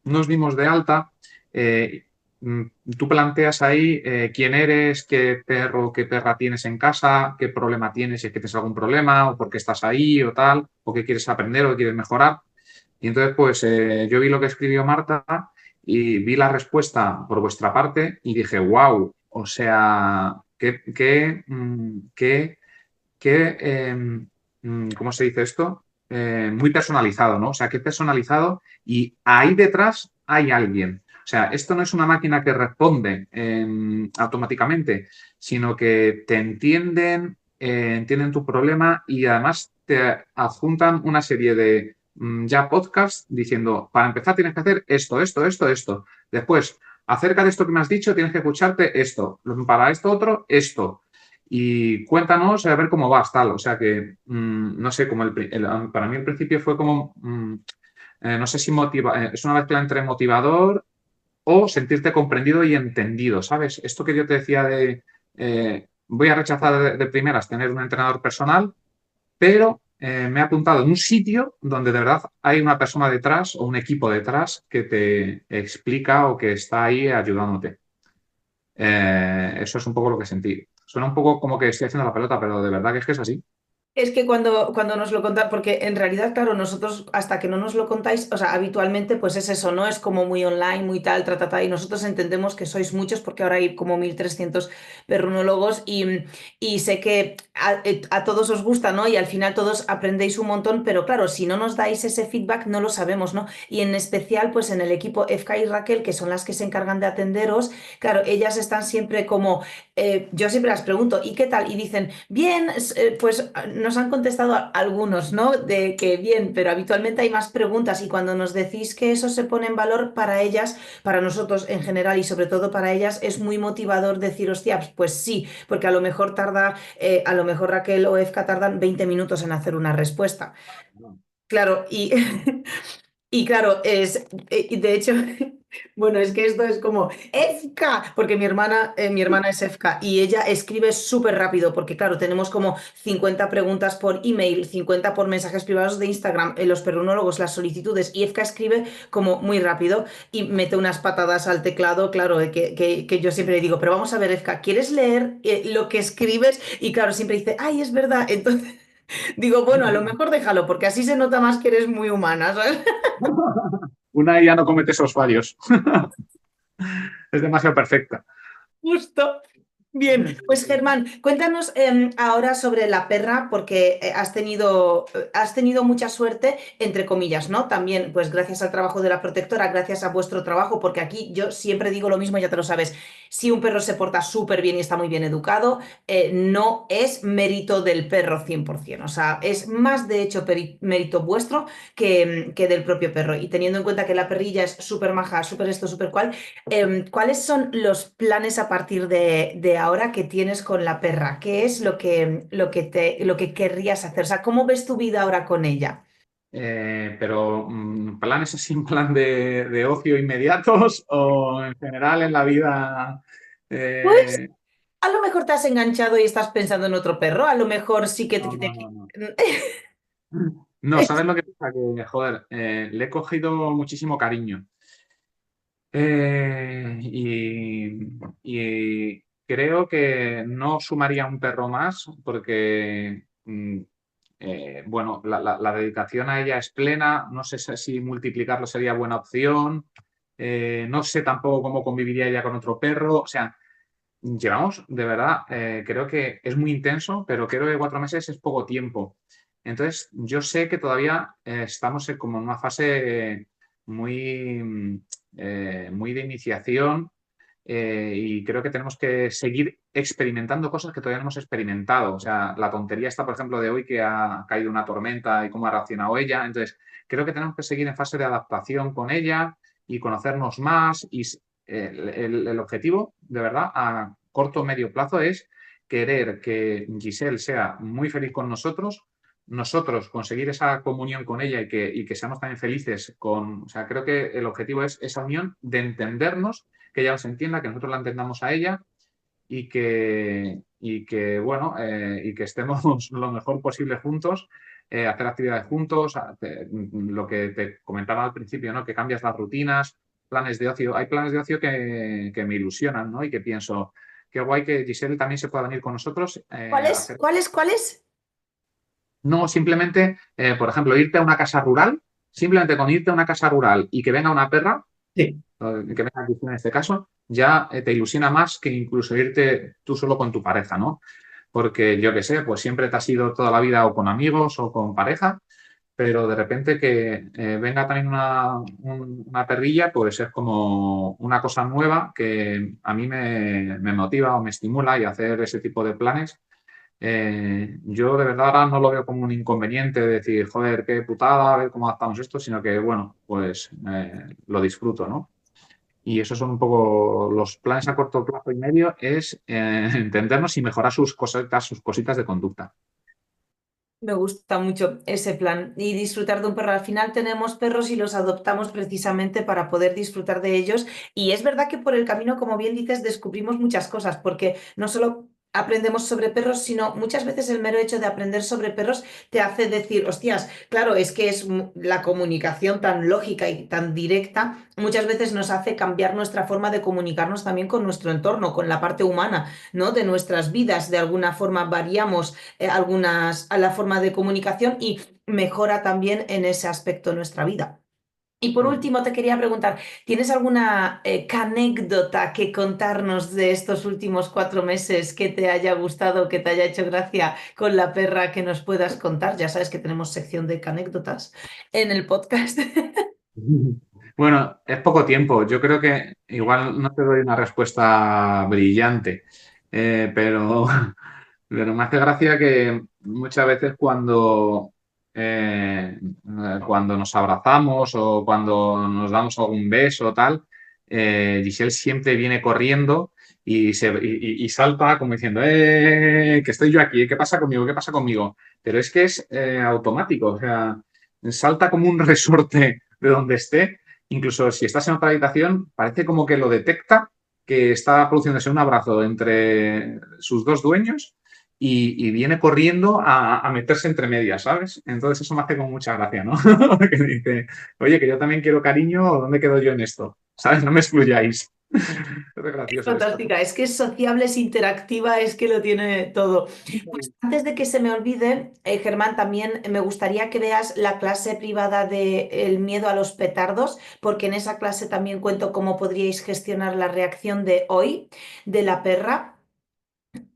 nos dimos de alta, eh, mm, tú planteas ahí quién eres, qué perro, qué perra tienes en casa, qué problema tienes, si es que tienes algún problema, o por qué estás ahí, o tal, o qué quieres aprender, o qué quieres mejorar. Y entonces, pues yo vi lo que escribió Marta y vi la respuesta por vuestra parte y dije, wow, o sea, ¿cómo se dice esto? Muy personalizado, ¿no? O sea, qué personalizado y ahí detrás hay alguien. O sea, esto no es una máquina que responde automáticamente, sino que te entienden, entienden tu problema y además te adjuntan una serie de ya podcasts diciendo, para empezar tienes que hacer esto, esto, esto, esto. Después, acerca de esto que me has dicho, tienes que escucharte esto. Para esto otro, esto y cuéntanos a ver cómo vas, tal. O sea que, no sé, como para mí el principio fue como, no sé si es una mezcla entre motivador o sentirte comprendido y entendido, ¿sabes? Esto que yo te decía de, voy a rechazar de primeras tener un entrenador personal, pero me he apuntado en un sitio donde de verdad hay una persona detrás o un equipo detrás que te explica o que está ahí ayudándote. Eso es un poco lo que sentí. Suena un poco como que estoy haciendo la pelota, pero de verdad que es así. Es que cuando nos lo contáis, porque en realidad, claro, nosotros hasta que no nos lo contáis, o sea, habitualmente pues es eso, ¿no? Es como muy online, muy tal, y nosotros entendemos que sois muchos porque ahora hay como 1.300 perrunólogos y sé que a todos os gusta, ¿no? Y al final todos aprendéis un montón, pero claro, si no nos dais ese feedback no lo sabemos, ¿no? Y en especial pues en el equipo Efka y Raquel, que son las que se encargan de atenderos, claro, ellas están siempre como, yo siempre las pregunto, ¿y qué tal? Y dicen, bien, pues nos han contestado algunos, ¿no? De que bien, pero habitualmente hay más preguntas y cuando nos decís que eso se pone en valor para ellas, para nosotros en general y sobre todo para ellas, es muy motivador decir, hostia, pues sí, porque a lo mejor Raquel o Efka tardan 20 minutos en hacer una respuesta. Claro, y claro, y de hecho, bueno, es que esto es como Efka, porque mi hermana es Efka y ella escribe súper rápido, porque claro, tenemos como 50 preguntas por email, 50 por mensajes privados de Instagram, los perunólogos, las solicitudes, y Efka escribe como muy rápido y mete unas patadas al teclado, claro, que yo siempre le digo, pero vamos a ver, Efka, ¿quieres leer lo que escribes? Y claro, siempre dice, ay, es verdad, entonces... Digo, bueno, a lo mejor déjalo, porque así se nota más que eres muy humana, ¿sabes? Una IA no comete esos fallos. Es demasiado perfecta. Justo. Bien, pues Germán, cuéntanos ahora sobre la perra, porque has tenido mucha suerte, entre comillas, ¿no? También, pues gracias al trabajo de la protectora, gracias a vuestro trabajo, porque aquí yo siempre digo lo mismo, ya te lo sabes, si un perro se porta súper bien y está muy bien educado, no es mérito del perro 100%, o sea, es más de hecho mérito vuestro que del propio perro. Y teniendo en cuenta que la perrilla es súper maja, súper esto, súper cual. ¿Cuáles son los planes a partir de ahora que tienes con la perra? ¿Qué es lo que querrías hacer? O sea, ¿cómo ves tu vida ahora con ella? Pero planes así en plan de ocio inmediatos o en general en la vida. Pues eh, a lo mejor te has enganchado y estás pensando en otro perro, a lo mejor sí que no, no, no, no. te... No, ¿sabes lo que pasa? Que, joder, le he cogido muchísimo cariño. Y creo que no sumaría un perro más porque, bueno, la dedicación a ella es plena. No sé si multiplicarlo sería buena opción. No sé tampoco cómo conviviría ella con otro perro. O sea, llevamos, de verdad, creo que es muy intenso, pero creo que 4 meses es poco tiempo. Entonces, yo sé que todavía estamos como en una fase muy, muy de iniciación, y creo que tenemos que seguir experimentando cosas que todavía no hemos experimentado. O sea, la tontería está, por ejemplo, de hoy que ha caído una tormenta y cómo ha reaccionado ella. Entonces, creo que tenemos que seguir en fase de adaptación con ella y conocernos más. Y el objetivo, de verdad, a corto o medio plazo es querer que Giselle sea muy feliz con nosotros conseguir esa comunión con ella y que seamos también felices con, o sea, creo que el objetivo es esa unión de entendernos, que ella nos entienda, que nosotros la entendamos a ella bueno, y que estemos lo mejor posible juntos, hacer actividades juntos, lo que te comentaba al principio, ¿no? Que cambias las rutinas, planes de ocio. Hay planes de ocio que me ilusionan, ¿no? Y que pienso, qué guay que Giselle también se pueda venir con nosotros ¿Cuál a es? hacer. ¿Cuál es? ¿Cuál es? No simplemente, por ejemplo, irte a una casa rural, simplemente con irte a una casa rural y que venga una perra, Sí. que venga Cristina en este caso, ya te ilusiona más que incluso irte tú solo con tu pareja, ¿no? Porque yo qué sé, pues siempre te has ido toda la vida o con amigos o con pareja, pero de repente que venga también una perrilla, pues es como una cosa nueva que a mí me motiva o me estimula, y hacer ese tipo de planes. Yo de verdad ahora no lo veo como un inconveniente de decir, joder, qué putada, a ver cómo adaptamos esto, sino que, bueno, pues lo disfruto, ¿no? Y esos son un poco los planes a corto plazo y medio, es entendernos y mejorar sus cositas de conducta. Me gusta mucho ese plan y disfrutar de un perro. Al final tenemos perros y los adoptamos precisamente para poder disfrutar de ellos. Y es verdad que por el camino, como bien dices, descubrimos muchas cosas, porque no solo aprendemos sobre perros, sino muchas veces el mero hecho de aprender sobre perros te hace decir, hostias, claro, es que es la comunicación tan lógica y tan directa, muchas veces nos hace cambiar nuestra forma de comunicarnos también con nuestro entorno, con la parte humana, ¿no? De nuestras vidas. De alguna forma variamos a la forma de comunicación y mejora también en ese aspecto nuestra vida. Y por último, te quería preguntar, ¿tienes alguna anécdota que contarnos de estos últimos 4 meses que te haya gustado, que te haya hecho gracia con la perra que nos puedas contar? Ya sabes que tenemos sección de anécdotas en el podcast. Bueno, es poco tiempo. Yo creo que igual no te doy una respuesta brillante, pero, pero me hace gracia que muchas veces cuando nos abrazamos o cuando nos damos algún beso o tal, Giselle siempre viene corriendo y salta como diciendo, que estoy yo aquí, ¿qué pasa conmigo? ¿Qué pasa conmigo? Pero es que es automático, o sea, salta como un resorte de donde esté. Incluso si estás en otra habitación, parece como que lo detecta, que está produciéndose un abrazo entre sus dos dueños, y viene corriendo a meterse entre medias, ¿sabes? Entonces eso me hace como mucha gracia, ¿no? Que dice, oye, que yo también quiero cariño, ¿dónde quedo yo en esto? ¿Sabes? No me excluyáis. Es gracioso esto. Fantástica, es que es sociable, es interactiva, es que lo tiene todo. Pues antes de que se me olvide, Germán, también me gustaría que veas la clase privada de El miedo a los petardos, porque en esa clase también cuento cómo podríais gestionar la reacción de hoy de la perra.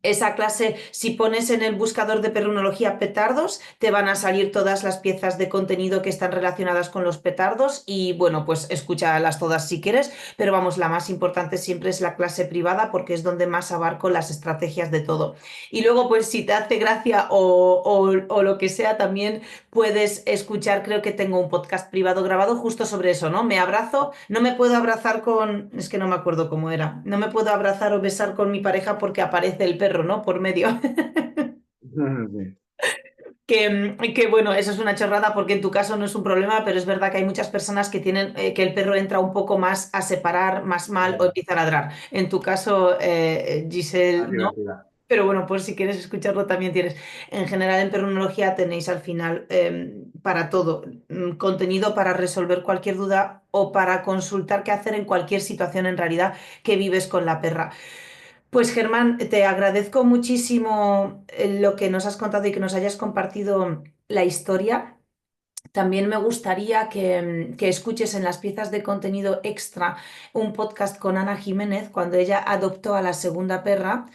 Esa clase, si pones en el buscador de perrunología petardos, te van a salir todas las piezas de contenido que están relacionadas con los petardos y bueno, pues escúchalas todas si quieres, pero vamos, la más importante siempre es la clase privada porque es donde más abarco las estrategias de todo. Y luego, pues si te hace gracia o lo que sea, también puedes escuchar, creo que tengo un podcast privado grabado justo sobre eso, ¿no? Me abrazo, no me puedo abrazar con, es que no me acuerdo cómo era, no me puedo abrazar o besar con mi pareja porque aparece el perro, ¿no? Por medio. Sí. Que bueno, eso es una chorrada porque en tu caso no es un problema, pero es verdad que hay muchas personas que tienen que el perro entra un poco más a separar, más mal o empieza a ladrar. En tu caso, Giselle, Ah, no. divertida. Pero bueno, por si quieres escucharlo también tienes. En general en Perrunología tenéis al final para todo, contenido para resolver cualquier duda o para consultar qué hacer en cualquier situación en realidad que vives con la perra. Pues Germán, te agradezco muchísimo lo que nos has contado y que nos hayas compartido la historia. también me gustaría que escuches en las piezas de contenido extra un podcast con Ana Jiménez cuando ella adoptó a la segunda perra.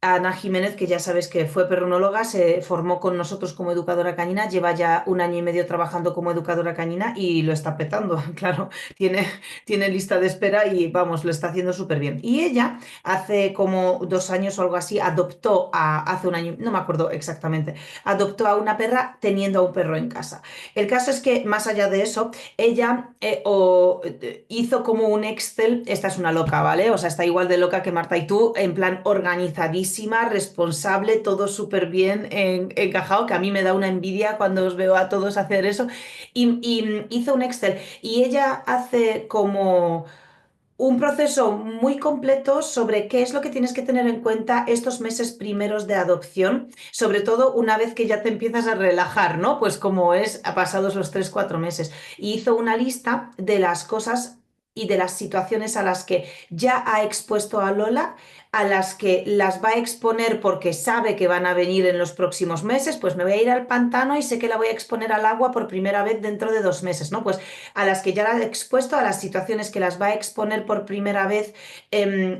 Ana Jiménez, que ya sabes que fue perronóloga, se formó con nosotros como educadora canina, lleva ya un año y medio trabajando como educadora canina y lo está petando, claro, tiene, tiene lista de espera y vamos, lo está haciendo súper bien. Y ella hace como 2 años o algo así, hace un año, no me acuerdo exactamente, adoptó a una perra teniendo a un perro en casa. El caso es que, más allá de eso, ella hizo como un Excel, esta es una loca, ¿vale? O sea, está igual de loca que Marta y tú, en plan organizadísima, responsable, todo súper bien encajado, que a mí me da una envidia cuando os veo a todos hacer eso. Y hizo un Excel y ella hace como un proceso muy completo sobre qué es lo que tienes que tener en cuenta estos meses primeros de adopción, sobre todo una vez que ya te empiezas a relajar, ¿no? Pues como es a pasados los 3, 4 meses. Y hizo una lista de las cosas y de las situaciones a las que ya ha expuesto a Lola, a las que las va a exponer porque sabe que van a venir en los próximos meses, pues me voy a ir al pantano y sé que la voy a exponer al agua por primera vez dentro de 2 meses, ¿no? Pues a las que ya las ha expuesto, a las situaciones que las va a exponer por primera vez,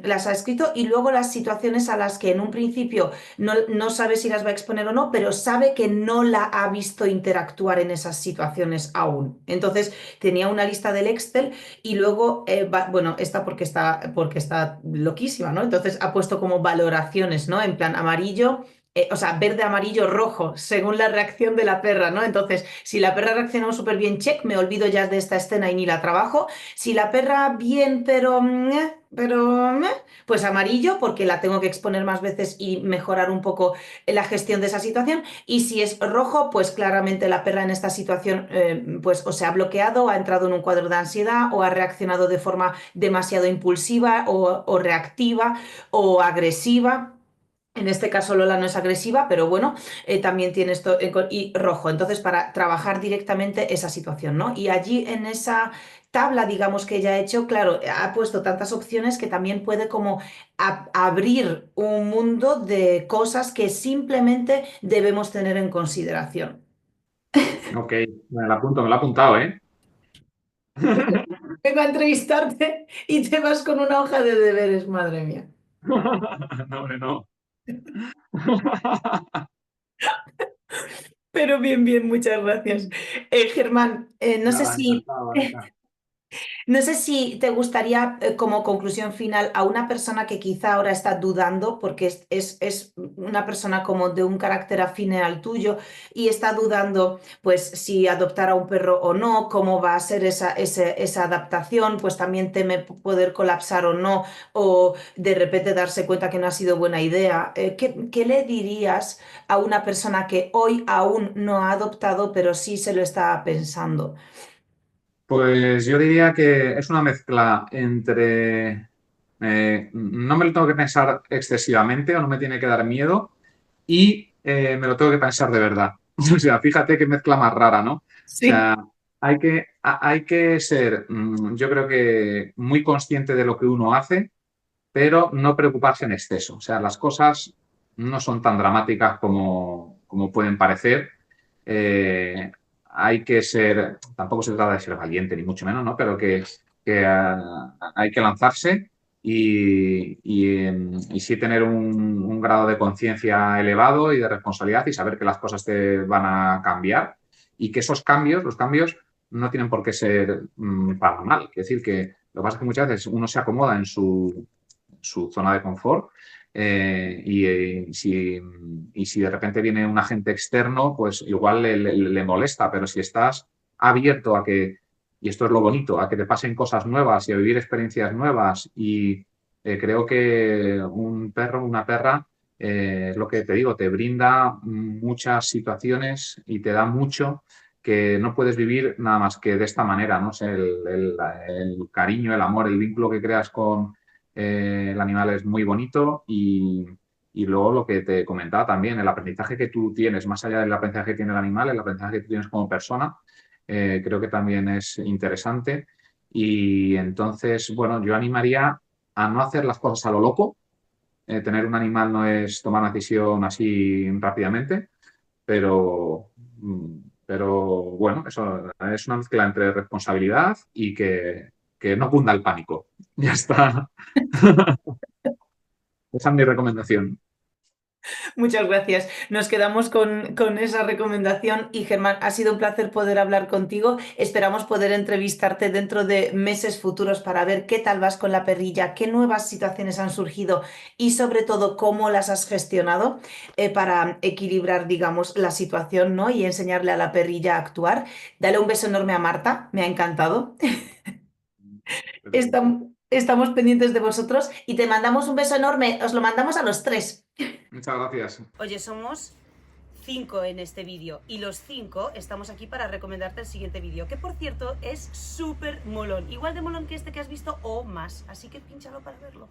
las ha escrito y luego las situaciones a las que en un principio no sabe si las va a exponer o no, pero sabe que no la ha visto interactuar en esas situaciones aún. Entonces tenía una lista del Excel y luego, bueno, esta porque está loquísima, ¿no? Entonces ha puesto como valoraciones, ¿no? En plan amarillo, o sea, verde, amarillo, rojo, según la reacción de la perra, ¿no? Entonces, si la perra reaccionó súper bien, check, me olvido ya de esta escena y ni la trabajo. Si la perra bien, pues amarillo, porque la tengo que exponer más veces y mejorar un poco la gestión de esa situación. Y si es rojo, pues claramente la perra en esta situación, pues o se ha bloqueado, ha entrado en un cuadro de ansiedad o ha reaccionado de forma demasiado impulsiva o reactiva o agresiva. En este caso Lola no es agresiva, pero bueno, también tiene esto y rojo. Entonces, para trabajar directamente esa situación, ¿no? Y allí en esa tabla, digamos que ella ha hecho, claro, ha puesto tantas opciones que también puede como abrir un mundo de cosas que simplemente debemos tener en consideración. Ok, me lo he apuntado, ¿eh? Vengo a entrevistarte y te vas con una hoja de deberes, madre mía. No, hombre, no. Pero bien, bien, muchas gracias. Germán, no sé Nada, si encantado, Anita. No sé si te gustaría, como conclusión final, a una persona que quizá ahora está dudando, porque es una persona como de un carácter afine al tuyo y está dudando, pues, si adoptar a un perro o no, cómo va a ser esa adaptación, pues también teme poder colapsar o no, o de repente darse cuenta que no ha sido buena idea. ¿Qué le dirías a una persona que hoy aún no ha adoptado, pero sí se lo está pensando? Pues yo diría que es una mezcla entre no me lo tengo que pensar excesivamente o no me tiene que dar miedo y me lo tengo que pensar de verdad. O sea, fíjate qué mezcla más rara, ¿no? O Sí. sea, hay que ser, yo creo que muy consciente de lo que uno hace, pero no preocuparse en exceso. O sea, las cosas no son tan dramáticas como pueden parecer. Eh, hay que ser, tampoco se trata de ser valiente, ni mucho menos, ¿no? Pero que hay que lanzarse y sí tener un grado de conciencia elevado y de responsabilidad y saber que las cosas te van a cambiar y que esos cambios, los cambios, no tienen por qué ser para mal. Es decir, que lo que pasa es que muchas veces uno se acomoda en su zona de confort. Y si de repente viene un agente externo, pues igual le molesta, pero si estás abierto a que, y esto es lo bonito, a que te pasen cosas nuevas y a vivir experiencias nuevas, y creo que un perro, una perra, es lo que te digo, te brinda muchas situaciones y te da mucho que no puedes vivir nada más que de esta manera, ¿no? O sea, el cariño, el amor, el vínculo que creas con el animal es muy bonito y luego lo que te comentaba también, el aprendizaje que tú tienes, más allá del aprendizaje que tiene el animal, el aprendizaje que tú tienes como persona, creo que también es interesante. Y entonces, bueno, yo animaría a no hacer las cosas a lo loco. Tener un animal no es tomar una decisión así rápidamente, pero, Pero bueno, eso es una mezcla entre responsabilidad y que no cunda el pánico. Ya está. Esa es mi recomendación. Muchas gracias. Nos quedamos con esa recomendación y Germán, ha sido un placer poder hablar contigo. Esperamos poder entrevistarte dentro de meses futuros para ver qué tal vas con la perrilla, qué nuevas situaciones han surgido y sobre todo cómo las has gestionado para equilibrar, digamos, la situación, ¿no? Y enseñarle a la perrilla a actuar. Dale un beso enorme a Marta, me ha encantado. Estamos pendientes de vosotros y te mandamos un beso enorme. Os lo mandamos a los tres. Muchas gracias. Oye, somos 5 en este vídeo y los 5 estamos aquí para recomendarte el siguiente vídeo, que por cierto es súper molón, igual de molón que este que has visto o más, así que pínchalo para verlo.